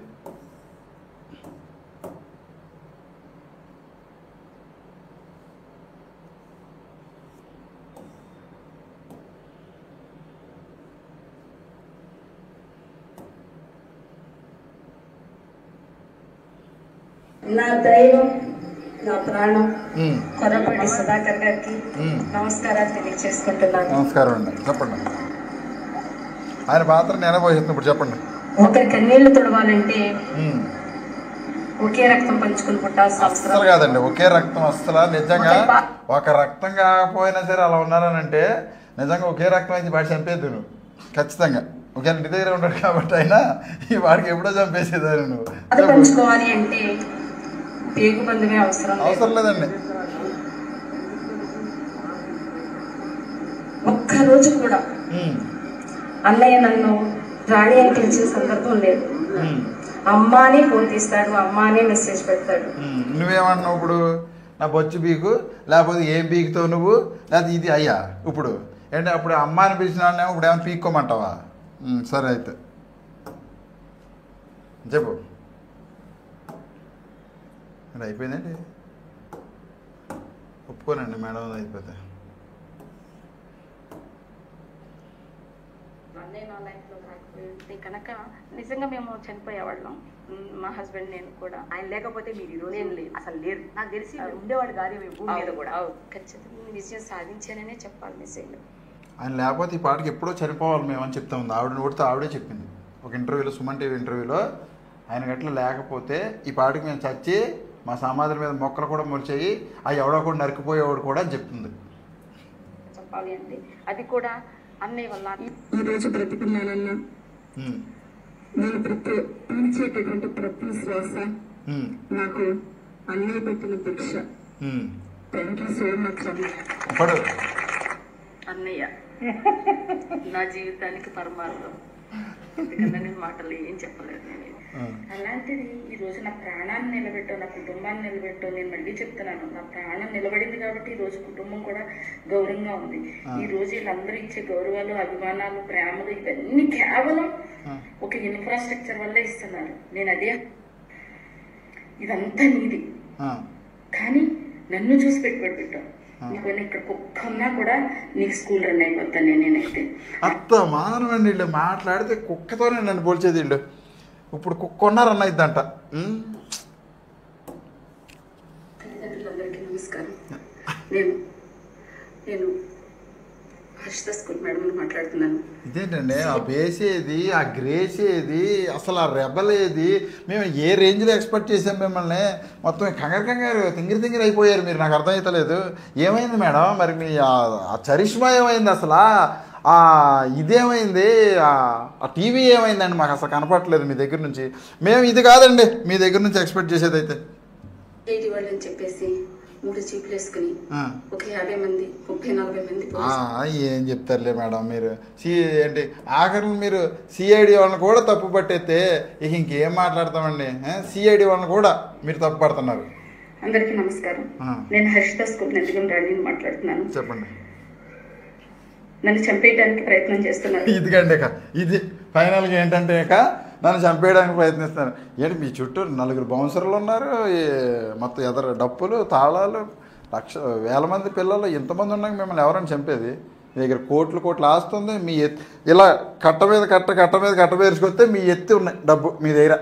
నా దైవం, నా ప్రాణం కొరపాటి సుధాకర్ గారికి నమస్కారాలు తెలియజేసుకుంటున్నాను. నమస్కారం అండి. చెప్పండి. ఆయన పాత్ర నేనే పోషిస్తుంది. ఇప్పుడు చెప్పండి. ఒకరి కన్నీళ్లు తుడవాలంటే ఒకే రక్తం పంచుకుని పుట్టాల్సిన అవసరం అస్సలు కాదండి. ఒకే రక్తం అస్సలు నిజంగా ఒక రక్తం కాకపోయినా సరే అలా ఉన్నారనంటే నిజంగా ఒకే రక్తం అయితే వాడు చంపేద్దు నువ్వు ఖచ్చితంగా. ఒకే ఇంటి దగ్గర ఉన్నాడు కాబట్టి అయినా ఈ వాడికి ఎప్పుడో చంపేసేదాన్ని నువ్వు. పంచుకోవాలి అంటే పేగు బంధువే అవసరం లేదండి. ఒక్కరోజు కూడా అన్నయ్య నన్ను రాణి అని పిలిచిన సందర్భం లేదు. అమ్మానే ఫోన్ తీస్తాడు, అమ్మానే మెసేజ్ పెడతాడు. నువ్వేమన్నావు ఇప్పుడు? నా బొచ్చు బీకు లేకపోతే ఏం బీకుతావు నువ్వు? లేకపోతే ఇది అయ్యా ఇప్పుడు ఏంటి? అప్పుడు అమ్మాని పిలిచిన ఇప్పుడు ఏమైనా పీక్కోమంటావా? సరే అయితే చెప్పు. అది అయిపోయిందండి. ఒప్పుకోనండి మేడం, అయిపోతే. అన్నయ్య నా లైఫ్లో రాకపోతే కనుక నిజంగా మేము చనిపోయేవాళ్ళం. మా హస్బెండ్ నేను కూడా. ఆయన లేకపోతే మీరు ఈరోజు ఏం లేదు, అసలు లేరు. నాకు తెలిసి ఉండేవాడు కాదు భూమి మీద కూడా. ఖచ్చితంగా విజయం సాధించాననే చెప్పాలి నిజంగా. ఆయన లేకపోతే ఈ పాటకి ఎప్పుడో చనిపోవాలి మేము అని చెప్తా ఉంది. ఆవిడని కొడితే ఆవిడే చెప్పింది ఒక ఇంటర్వ్యూలో, సుమన్ టీవీ ఇంటర్వ్యూలో. ఆయన గట్ల లేకపోతే ఈ పాటకి మేము చచ్చి మా సమాధుల మీద మొక్కలు కూడా మొలిచాయి, అవి ఎవడో కూడా నరికిపోయేవాడు కూడా అని చెప్తుంది. చెప్పాలి అంటే అది కూడా అన్నయ్య వల్ల. ఈరోజు బ్రతికున్నానన్నా, నేను పీల్చేటటువంటి ప్రతి శ్వాస నాకు అన్నయ్య పెట్టిన భిక్ష. థ్యాంక్ యూ సో మచ్ అన్నయ్య. నా జీవితానికి పరమార్థం. ఎందుకన్నా నేను మాటలు ఏం చెప్పలేదు. నేను అలాంటిది ఈ రోజు నా ప్రాణాన్ని నిలబెట్టావు, నా కుటుంబాన్ని నిలబెట్టావు. నేను మళ్ళీ చెప్తున్నాను, నా ప్రాణం నిలబడింది కాబట్టి ఈ రోజు కుటుంబం కూడా గౌరవంగా ఉంది. ఈ రోజు వీళ్ళందరూ ఇచ్చే గౌరవాలు, అభిమానాలు, ప్రేమలు ఇవన్నీ కేవలం ఒక ఇన్ఫ్రాస్ట్రక్చర్ వల్ల ఇస్తున్నారు. నేను అదే, ఇదంతా నీది కానీ నన్ను చూసి పెట్టుబడి పెట్టావు. నీకు ఇక్కడ కుక్క ఉన్నా కూడా నీకు స్కూల్ రన్ అయిపోతాను నేనైతే. అత్త మానవండి వీళ్ళు మాట్లాడితే కుక్కతోనే నన్ను పోల్చేది వీళ్ళు. ఇప్పుడు కుక్క ఉన్నారన్న ఇద్దంట. తల్లిదండ్రులందరికీ నమస్కారం. నేను హర్షిత స్కూల్ మేడం మాట్లాడుతున్నాను. ఇదేంటండి ఆ బేసేది, ఆ గ్రేసేది, అసలు ఆ రెబలేది, మేము ఏ రేంజ్లో ఎక్స్పెక్ట్ చేసాం మిమ్మల్ని. మొత్తం కంగారు తింగిరి అయిపోయారు మీరు. నాకు అర్థమవుతలేదు ఏమైంది మేడం మరి మీ ఆ చరిష్మా ఏమైంది అసలు, ఇదేమైంది, ఆ టీవీ ఏమైందండి మాకు అసలు కనపడట్లేదు మీ దగ్గర నుంచి. మేము ఇది కాదండి మీ దగ్గర నుంచి ఎక్స్పెక్ట్ చేసేది అయితే. వాళ్ళని చెప్పేసి 3 చీపులు వేసుకుని ఒక 50 మంది 30-40 మంది. ఏం చెప్తారులే మేడం మీరు. ఏంటి ఆఖరి మీరు సిఐడి వాళ్ళని కూడా తప్పు పట్టేస్తే ఇక ఇంకేం మాట్లాడతామండి. సిఐడి వాళ్ళని కూడా మీరు తప్పు పడుతున్నారు. అందరికీ నమస్కారం. నేను హర్షిత స్కూల్ నందిగం రాణిని మాట్లాడుతున్నాను. చెప్పండి. నన్ను చంపేయడానికి ప్రయత్నం చేస్తున్నారు. ఇదిగండి ఇది ఫైనల్గా ఏంటంటే నన్ను చంపేయడానికి ప్రయత్నిస్తాను. ఏంటి మీ చుట్టూ 4 బౌన్సర్లు ఉన్నారు, మొత్తం ఎదర డప్పులు తాళాలు, వేల మంది పిల్లలు, ఇంతమంది ఉన్నాక మిమ్మల్ని ఎవరైనా చంపేది? మీ దగ్గర కోట్లు ఆస్తుంది. మీ ఇలా కట్ట మీద వేసుకొస్తే మీ ఎత్తి ఉన్నాయి డబ్బు మీ దగ్గర.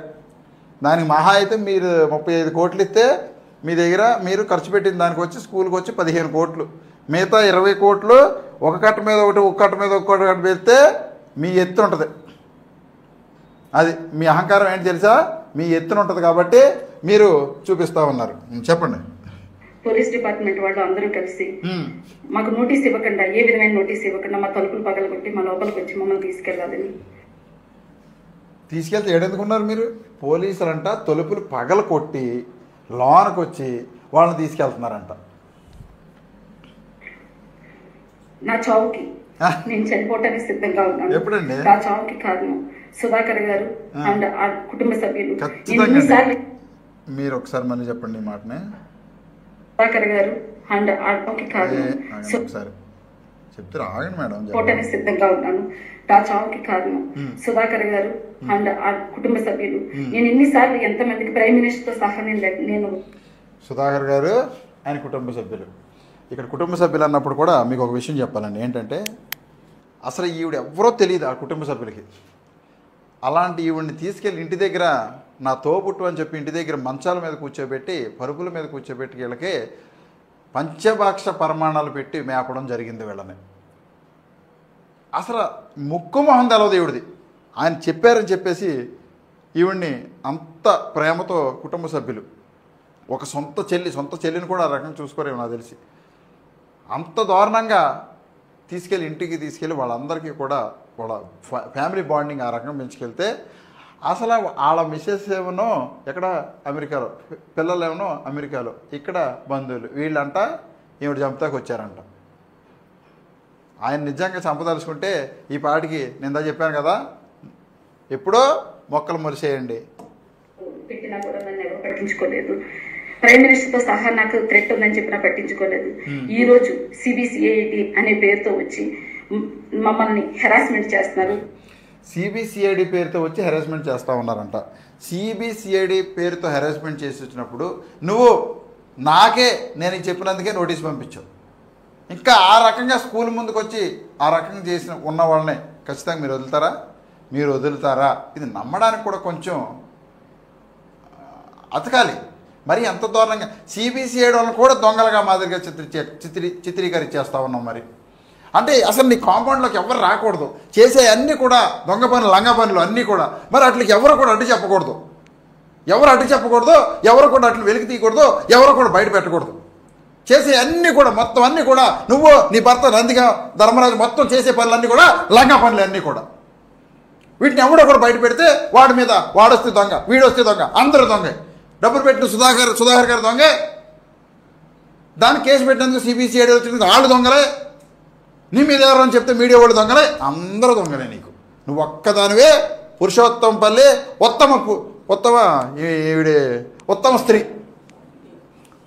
దానికి మహా అయితే మీరు 35 కోట్లు ఇస్తే మీ దగ్గర మీరు ఖర్చు పెట్టిన దానికి వచ్చి స్కూల్కి వచ్చి 15 కోట్లు. మిగతా 20 కోట్లు ఒక కట్ట మీద ఒకటి, ఒక కట్ట మీద ఒక కట్ట పెడితే మీ ఎత్తు ఉంటుంది. అది మీ అహంకారం ఏంటి తెలుసా? మీ ఎత్తున ఉంటుంది కాబట్టి మీరు చూపిస్తూ ఉన్నారు. చెప్పండి. పోలీస్ డిపార్ట్మెంట్ వాళ్ళు అందరూ కలిసి మాకు నోటీస్ ఇవ్వకుండా, ఏ విధమైన నోటీస్ ఇవ్వకుండా మా తలుపులు పగలగొట్టి మా లోపలికి వచ్చి మమ్మల్ని తీసుకెళ్ళాలని. తీసుకెళ్తే ఏడెందుకున్నారు మీరు? పోలీసులంట తలుపులు పగల కొట్టి లోనకు వచ్చి వాళ్ళని తీసుకెళ్తున్నారంట. నా చావుకి నేను చనిపోవటానికి సిద్ధంగా ఉన్నాను. ఎప్పుడండి? నా చావుకి కారణం సుధాకర్ గారు అండ్ ఆ కుటుంబ సభ్యులు. మీరు ఒకసారి మళ్ళీ చెప్పండి ఈ మాటని. సుధాకర్ గారు అండ్ ఆ చావుకి కారణం. ఒకసారి చెప్తారు ఆగండి మేడం. చనిపోవటానికి సిద్ధంగా ఉన్నాను. నా చావుకి కారణం సుధాకర్ గారు అండ్ ఆ కుటుంబ సభ్యులు. నేను ఎన్నిసార్లు ఎంతమందికి ప్రైమ్ మినిస్టర్తో సహా నేను సుధాకర్ గారు ఆయన కుటుంబ సభ్యులు. ఇక్కడ కుటుంబ సభ్యులు అన్నప్పుడు కూడా మీకు ఒక విషయం చెప్పాలండి. ఏంటంటే అసలు ఈవిడ ఎవరో తెలియదు ఆ కుటుంబ సభ్యులకి. అలాంటి ఈవిడిని తీసుకెళ్ళి ఇంటి దగ్గర నా తోబుట్టు అని చెప్పి ఇంటి దగ్గర మంచాల మీద కూర్చోబెట్టి, పరుపుల మీద కూర్చోబెట్టి వీళ్ళకి పంచభాక్ష పరిమాణాలు పెట్టి మేపడం జరిగింది వీళ్ళని. అసలు ముక్కు మొహం తెలవదు ఈవిడిది. ఆయన చెప్పారని చెప్పేసి ఈవిడ్ని అంత ప్రేమతో కుటుంబ సభ్యులు, ఒక సొంత చెల్లిని కూడా ఆ రకంగా చూసుకోరేమో నాకు తెలిసి, అంత దారుణంగా ఇంటికి తీసుకెళ్ళి వాళ్ళందరికీ కూడా వాళ్ళ ఫ్యామిలీ బాండింగ్ ఆ రకంగా పెంచుకెళ్తే, అసలు వాళ్ళ మిస్సెస్ ఏమనో ఎక్కడ అమెరికాలో, పిల్లలు ఏమనో అమెరికాలో, ఇక్కడ బంధువులు, వీళ్ళంట ఈవిడ చంపుతాకి వచ్చారంట. ఆయన నిజంగా చంపదలుచుకుంటే ఈ పాటికి నేను చెప్పాను కదా, ఎప్పుడో మొక్కలు మొలిసేయండి. పెట్టినా కూడా నన్ను ఎవరు పట్టించుకోలేదు. ప్రైమ్ మినిస్టర్తో సహా నాకు థ్రెట్ ఉందని చెప్పినా పట్టించుకోలేదు. ఈ రోజు సిబిసిఐడి అనే పేరుతో వచ్చి మమ్మల్ని హెరాస్మెంట్ చేస్తున్నారు. సిబిసిఐడి పేరుతో వచ్చి హెరాస్మెంట్ చేస్తూ ఉన్నారంట. సిబిసిఐడి పేరుతో హెరాస్మెంట్ చేసి వచ్చినప్పుడు నువ్వు నాకే నేను చెప్పినందుకే నోటీస్ పంపించావు. ఇంకా ఆ రకంగా స్కూల్ ముందుకు వచ్చి ఆ రకంగా చేసిన ఉన్న వాళ్ళని ఖచ్చితంగా మీరు వదులుతారా? ఇది నమ్మడానికి కూడా కొంచెం అతకాలి. మరి ఎంత దారుణంగా సిబిసిఐడి వాళ్ళని కూడా దొంగలుగా మాదిరిగా చిత్రీకరించేస్తూ ఉన్నాం. మరి అంటే అసలు నీ కాంపౌండ్లోకి ఎవరు రాకూడదు, చేసే అన్నీ కూడా దొంగ పనులు, లంగ పనులు అన్నీ కూడా. మరి అట్లకి ఎవరు కూడా అడ్డు చెప్పకూడదు, ఎవరు కూడా అట్లు వెలికి తీయకూడదు, ఎవరు కూడా బయట పెట్టకూడదు. చేసే అన్నీ కూడా మొత్తం అన్నీ కూడా నువ్వు నీ భర్త నందిగా ధర్మరాజు మొత్తం చేసే పనులన్నీ కూడా లంగ పనులు అన్నీ కూడా. వీటిని ఎవడో కూడా బయట పెడితే వాడి మీద వాడొస్తే దొంగ, వీడొస్తే దొంగ, అందరూ దొంగ. డబ్బులు పెట్టిన సుధాకర్ గారు దొంగే, దాన్ని కేసు పెట్టినందుకు సిబిసిఐడి వచ్చినందుకు వాళ్ళు దొంగలే, నీ మీద ఎవరని చెప్తే మీడియా వాళ్ళు దొంగలే, అందరూ దొంగలే. నీకు నువ్వు ఒక్కదానివే పురుషోత్తంపల్లి ఉత్తమ స్త్రీ,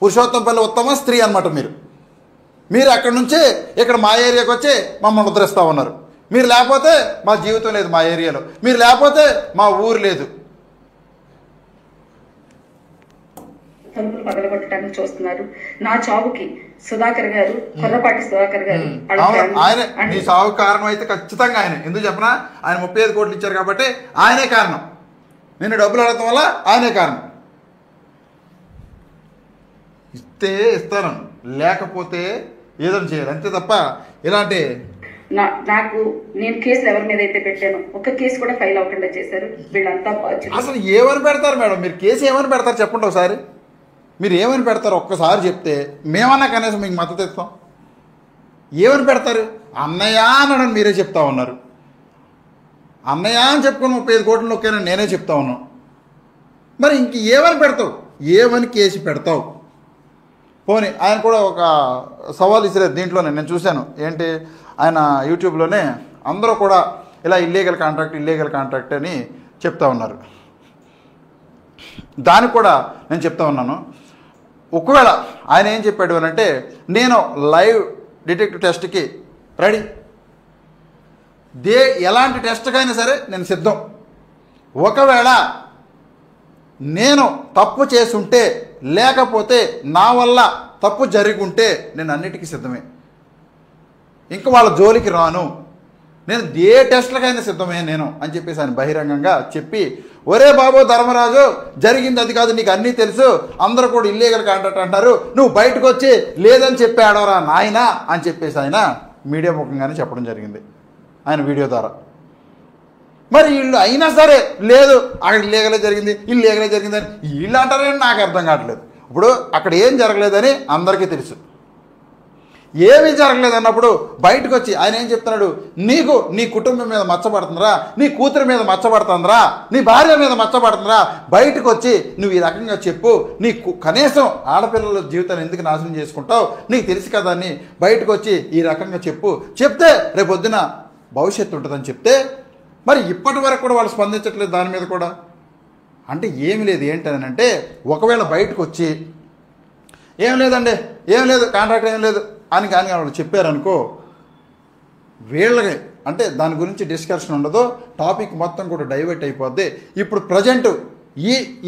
పురుషోత్తంపల్లి ఉత్తమ స్త్రీ అన్నమాట. మీరు అక్కడి నుంచి ఇక్కడ మా ఏరియాకి వచ్చి మమ్మల్ని ఉద్ధరిస్తూ ఉన్నారు. మీరు లేకపోతే మా జీవితం లేదు, మా ఏరియాలో మీరు లేకపోతే మా ఊరు లేదు. తలుపులు పగలగొట్టడానికి చూస్తున్నారు. నా చావుకి సుధాకర్ గారు, కొర్రపాటి సుధాకర్ గారు ఆయన నీ చావు కారణం అయితే ఖచ్చితంగా ఆయన. ఎందుకు చెప్పనా, ఆయన 35 కోట్లు ఇచ్చారు కాబట్టి ఆయనే కారణం. నిన్ను డబ్బులు అడగటం వల్ల ఆయనే కారణం. ఇస్తే ఇస్తాను, లేకపోతే ఏదైనా చేయాలి అంతే తప్ప ఇలాంటి నాకు నేను కేసులు ఎవరి మీద అయితే పెట్టాను ఒక్క కేసు కూడా ఫైల్ అవ్వకుండా చేశారు వీళ్ళంతా. అసలు ఏమని పెడతారు మేడం మీరు? కేసు ఏమని పెడతారు చెప్పండి ఒకసారి. మీరు ఏమని పెడతారు ఒక్కసారి చెప్తే మేమన్నా కనీసం మీకు మద్దతు ఇస్తాం. ఏమని పెడతారు? అన్నయ్య అనడం మీరే చెప్తా ఉన్నారు. అన్నయ్య అని చెప్పుకుని 35 కోట్లు నొక్కాను నేనే చెప్తా ఉన్నాను. మరి ఇంక ఏమని పెడతావు? ఏమని కేసు పెడతావు? పోనీ ఆయన కూడా ఒక సవాల్ ఇసిరారు దీంట్లోనే, నేను చూశాను. ఏంటి, ఆయన యూట్యూబ్లోనే అందరూ కూడా ఇలా ఇల్లీగల్ కాంట్రాక్ట్ అని చెప్తా ఉన్నారు. దానికి కూడా నేను చెప్తా ఉన్నాను, ఒకవేళ ఆయన ఏం చెప్పాడు అని అంటే, నేను లైవ్ డిటెక్టివ్ టెస్ట్కి రెడీ, ఎలాంటి టెస్ట్కైనా సరే నేను సిద్ధం. ఒకవేళ నేను తప్పు చేసుంటే లేకపోతే నా వల్ల తప్పు జరిగి ఉంటే నేను అన్నిటికీ సిద్ధమే, ఇంకా వాళ్ళ జోలికి రాను, నేను ఏ టెస్ట్లకైనా సిద్ధమే నేను అని చెప్పేసి ఆయన బహిరంగంగా చెప్పి, ఒరే బాబు ధర్మరాజు జరిగింది అది కాదు, నీకు అన్నీ తెలుసు, అందరూ కూడా ఇల్లీగల్ కాంట్రాక్ట్ అంటారు, నువ్వు బయటకు వచ్చి లేదని చెప్పి ఆడవరా నాయన అని చెప్పేసి ఆయన మీడియా ముఖంగానే చెప్పడం జరిగింది ఆయన వీడియో ద్వారా. మరి వీళ్ళు అయినా సరే లేదు అక్కడ ఇల్లీగలే జరిగిందని వీళ్ళు అంటారని నాకు అర్థం కావట్లేదు. ఇప్పుడు అక్కడ ఏం జరగలేదని అందరికీ తెలుసు, ఏమీ జరగలేదు అన్నప్పుడు బయటకు వచ్చి ఆయన ఏం చెప్తున్నాడు, నీకు నీ కుటుంబం మీద మచ్చబడుతుందిరా, నీ కూతురి మీద మచ్చబడుతుందిరా, నీ భార్య మీద మచ్చబడుతుందిరా, బయటకు వచ్చి నువ్వు ఈ రకంగా చెప్పు, నీకు కనీసం ఆడపిల్లల జీవితాన్ని ఎందుకు నాశనం చేసుకుంటావు, నీకు తెలుసు కదా అని బయటకు వచ్చి ఈ రకంగా చెప్తే రేపొద్దున భవిష్యత్తు ఉంటుందని చెప్తే, మరి ఇప్పటి వరకు కూడా వాళ్ళు స్పందించట్లేదు దాని మీద కూడా. అంటే ఏమి లేదు ఏంటని అంటే, ఒకవేళ బయటకు వచ్చి ఏం లేదు కాంట్రాక్ట్ ఏం లేదు అని కానీ వాళ్ళు చెప్పారనుకో, వీళ్ళకి అంటే దాని గురించి డిస్కషన్ ఉండదు, టాపిక్ మొత్తం కూడా డైవర్ట్ అయిపోద్ది. ఇప్పుడు ప్రజెంట్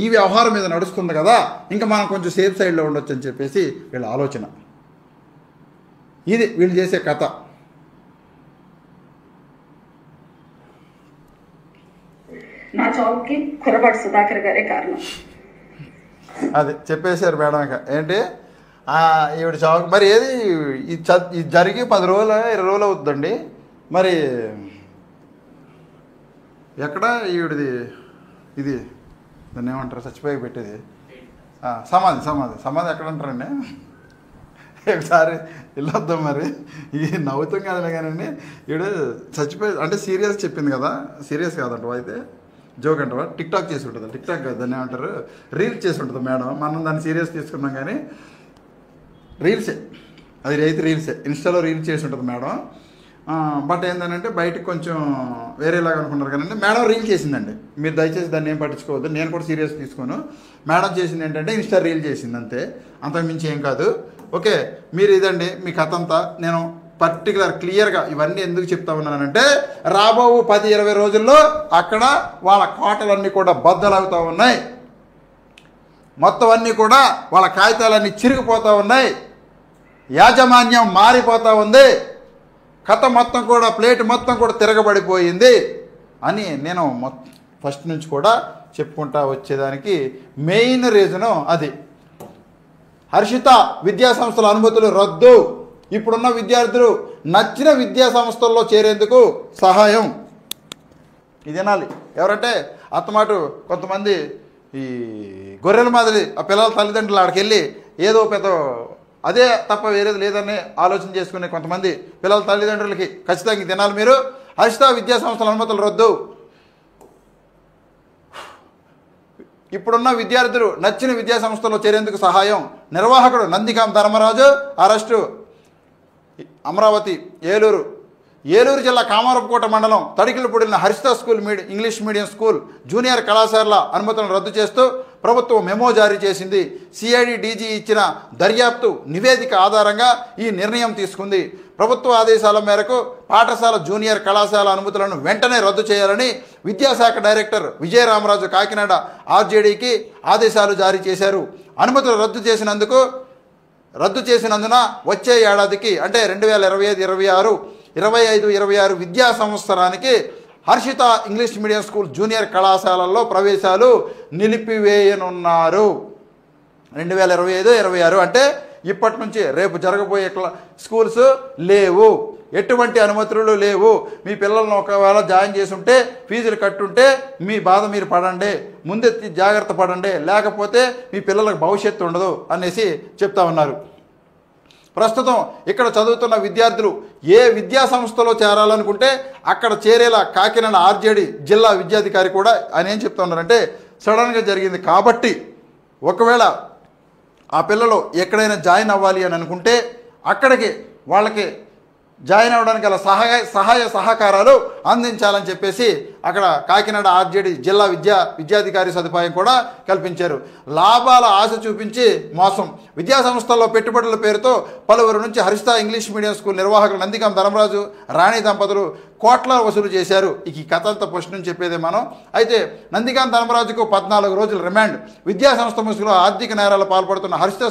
ఈ వ్యవహారం మీద నడుస్తుంది కదా, ఇంకా మనం కొంచెం సేఫ్ సైడ్లో ఉండొచ్చు అని చెప్పేసి వీళ్ళ ఆలోచన. ఇది వీళ్ళు చేసే కథ. నా చావుకి కొర్రపాటి సుధాకర్ గారే కారణం. అది చెప్పేశారు మేడం. ఇక ఏంటి ఈవిడ చావుకి మరి ఏది ఇది జరిగి 10 రోజులు 20 రోజులు అవుతుందండి. మరి ఎక్కడ ఈవిడిది ఇది దాన్ని ఏమంటారు చచ్చిపోయి పెట్టేది సమాధి ఎక్కడ అంటారండి? ఒకసారి వెళ్ళొద్దాం. మరి ఇది నవ్వుతాం కదలే కానండి, ఈవిడ చచ్చిపోయి అంటే సీరియస్ చెప్పింది కదా, సీరియస్ కాదంట అయితే జోక్ అంటావా, టిక్ టాక్ చేసి ఉంటుంది, టిక్ టాక్ కాదు దాన్ని ఏమంటారు, రీల్స్ చేసి ఉంటుంది మేడం. మనం దాన్ని సీరియస్ తీసుకున్నాం కానీ రీల్సే, అది అయితే రీల్సే, ఇన్స్టాలో రీల్స్ చేసి ఉంటుంది మేడం. బట్ ఏంటంటే బయటకు కొంచెం వేరేలాగా అనుకున్నారు కానీ మేడం రీల్ చేసిందండి. మీరు దయచేసి దాన్ని ఏం పట్టించుకోవద్దు, నేను కూడా సీరియస్ తీసుకోను. మేడం చేసింది ఏంటంటే ఇన్స్టా రీల్ చేసింది అంతే, అంతకుమించి ఏం కాదు. ఓకే, మీరు ఇదండి మీ కథ అంతా. నేను పర్టికులర్ క్లియర్గా ఇవన్నీ ఎందుకు చెప్తా ఉన్నానంటే, రాబో 10-20 రోజుల్లో అక్కడ వాళ్ళ కోటలన్నీ కూడా బద్దలవుతూ ఉన్నాయి, మొత్తం అన్నీ కూడా వాళ్ళ కాగితాలన్నీ చిరిగిపోతూ ఉన్నాయి, యాజమాన్యం మారిపోతూ ఉంది, కథ మొత్తం కూడా ప్లేట్ మొత్తం కూడా తిరగబడిపోయింది అని నేను ఫస్ట్ నుంచి కూడా చెప్పుకుంటా వచ్చేదానికి మెయిన్ రీజను అది. హర్షిత విద్యా సంస్థల అనుమతులు రద్దు, ఇప్పుడున్న విద్యార్థులు నచ్చిన విద్యా సంస్థల్లో చేరేందుకు సహాయం. ఇది వినాలి. ఎవరంటే అత్తమాటు కొంతమంది ఈ గొర్రెల మాదిరి ఆ పిల్లల తల్లిదండ్రులు ఆడికి వెళ్ళి ఏదో పెద్ద అదే తప్ప వేరేది లేదని ఆలోచన చేసుకునే కొంతమంది పిల్లల తల్లిదండ్రులకి ఖచ్చితంగా తినాలి మీరు. హర్షిత విద్యా సంస్థల అనుమతులు రద్దు, ఇప్పుడున్న విద్యార్థులు నచ్చిన విద్యా సంస్థల్లో చేరేందుకు సహాయం. నిర్వాహకుడు నందిగాం ధర్మరాజు అరెస్టు. అమరావతి ఏలూరు జిల్లా కామారపుకోట మండలం తడికిలపూడిన Harshita school English medium school junior కళాశాలల అనుమతులను రద్దు చేస్తూ ప్రభుత్వం మెమో జారీ చేసింది. సిఐడి డీజీ ఇచ్చిన దర్యాప్తు నివేదిక ఆధారంగా ఈ నిర్ణయం తీసుకుంది. ప్రభుత్వ ఆదేశాల మేరకు పాఠశాల జూనియర్ కళాశాల అనుమతులను వెంటనే రద్దు చేయాలని విద్యాశాఖ డైరెక్టర్ విజయరామరాజు కాకినాడ ఆర్జేడీకి ఆదేశాలు జారీ చేశారు. అనుమతులు రద్దు చేసినందున వచ్చే ఏడాదికి అంటే 2025-26 విద్యా సంవత్సరానికి Harshitha English medium school junior కళాశాలల్లో ప్రవేశాలు నిలిపివేయనున్నారు. 2025-26 అంటే ఇప్పటి నుంచి రేపు జరగబోయే స్కూల్స్ లేవు, ఎటువంటి అనుమతులు లేవు. మీ పిల్లలను ఒకవేళ జాయిన్ చేసి ఉంటే ఫీజులు కట్టుంటే మీ బాధ మీరు పడండి, ముందెత్తి జాగ్రత్త పడండి, లేకపోతే మీ పిల్లలకు భవిష్యత్తు ఉండదు అనేసి చెప్తా ఉన్నారు. ప్రస్తుతం ఇక్కడ చదువుతున్న విద్యార్థులు ఏ విద్యా సంస్థలో చేరాలనుకుంటే అక్కడ చేరేలా కాకినాడ ఆర్జేడీ జిల్లా విద్యాధికారి కూడా ఆయన ఏం చెప్తా ఉన్నారంటే సడన్గా జరిగింది కాబట్టి ఒకవేళ ఆ పిల్లలు ఎక్కడైనా జాయిన్ అవ్వాలి అని అనుకుంటే అక్కడికి వాళ్ళకి జాయిన్ అవ్వడానికి గల సహాయ సహకారాలు అందించాలని చెప్పేసి అక్కడ కాకినాడ ఆర్జేడీ జిల్లా విద్యాధికారి సదుపాయం కూడా కల్పించారు. లాభాల ఆశ చూపించి మోసం. విద్యా సంస్థల్లో పెట్టుబడుల పేరుతో పలువురు నుంచి హర్షిత ఇంగ్లీష్ మీడియం స్కూల్ నిర్వాహకులు నందిగాం ధర్మరాజు రాణి దంపతులు కోట్ల వసూలు చేశారు. ఈ కథ అంతా ఫస్ట్ నుంచి చెప్పేదే మనం. అయితే నందిగాం ధర్మరాజుకు 14 రోజుల రిమాండ్. విద్యా సంస్థ ముసుగులో ఆర్థిక నేరాలు పాల్పడుతున్న హర్షిత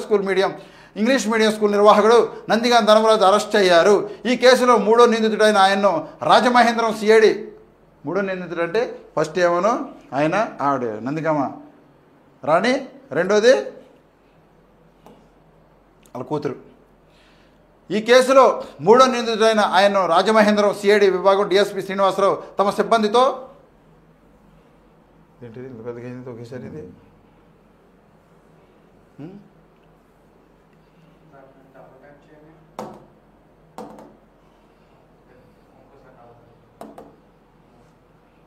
ఇంగ్లీష్ మీడియం స్కూల్ నిర్వాహకుడు నందిగాం ధర్మరాజు అరెస్ట్ అయ్యారు. ఈ కేసులో 3వ నిందితుడైన ఆయన్ను రాజమహేంద్రం సిఐడి 3వ నిందితుడు అంటే ఫస్ట్ ఏమోను ఆయన ఆవిడ నందిగామ రాణి, రెండోది వాళ్ళ కూతురు. ఈ కేసులో 3వ నిందితుడైన ఆయన్ను రాజమహేంద్రం సిఐడి విభాగం డిఎస్పీ శ్రీనివాసరావు తమ సిబ్బందితో ఏంటిది ఒకేసారి ఇది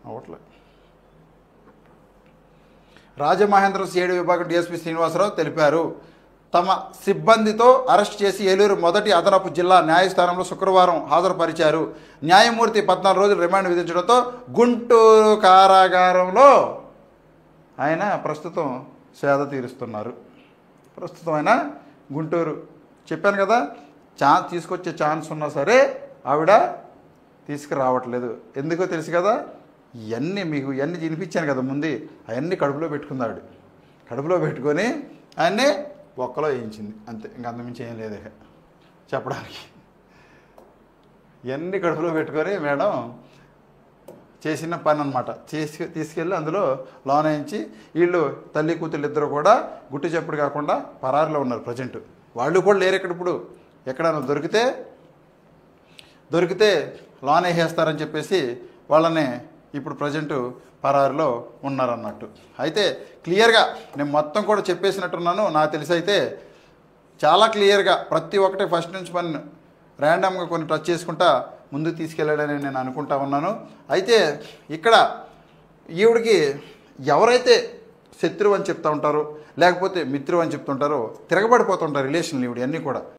అవట్లే. రాజమహేంద్రం సిఐడి విభాగం డిఎస్పీ శ్రీనివాసరావు తెలిపారు. తమ సిబ్బందితో అరెస్ట్ చేసి ఏలూరు మొదటి అదనపు జిల్లా న్యాయస్థానంలో శుక్రవారం హాజరుపరిచారు. న్యాయమూర్తి 14 రోజులు రిమాండ్ విధించడంతో గుంటూరు కారాగారంలో ఆయన ప్రస్తుతం సేద తీరుస్తున్నారు. ప్రస్తుతం ఆయన గుంటూరు చెప్పాను కదా, తీసుకొచ్చే ఛాన్స్ ఉన్నా సరే ఆవిడ తీసుకురావట్లేదు. ఎందుకో తెలుసు కదా, మీకు ఇవన్నీ వినిపించాను కదా ముందు, అవన్నీ కడుపులో పెట్టుకుంది ఆవిడ. కడుపులో పెట్టుకొని ఆయన్ని ఒక్కలో వేయించింది అంతే, ఇంక అంతమించి ఏం లేదు చెప్పడానికి. ఇవన్నీ కడుపులో పెట్టుకొని మేడం చేసిన పని అనమాట. తీసుకెళ్ళి అందులో లోన్ వేయించి వీళ్ళు తల్లి కూతురు ఇద్దరు కూడా గుట్టు చెప్పుడు కాకుండా పరారులో ఉన్నారు ప్రజెంట్. వాళ్ళు కూడా లేరు ఇక్కడ. ఇప్పుడు ఎక్కడైనా దొరికితే లోన్ వేసేస్తారని చెప్పేసి వాళ్ళని ఇప్పుడు ప్రజెంట్ పరారులో ఉన్నారన్నట్టు. అయితే క్లియర్గా నేను మొత్తం కూడా చెప్పేసినట్టున్నాను. నాకు తెలిసి అయితే చాలా క్లియర్గా ప్రతి ఒక్కటి ఫస్ట్ నుంచి పని ర్యాండమ్గా కొన్ని టచ్ చేసుకుంటా ముందుకు తీసుకెళ్ళాడని నేను అనుకుంటా ఉన్నాను. అయితే ఇక్కడ ఈవిడికి ఎవరైతే శత్రువు అని చెప్తూ ఉంటారో లేకపోతే మిత్రువు అని చెప్తుంటారో తిరగబడిపోతుంటారు రిలేషన్లు ఈవిడ అన్నీ కూడా.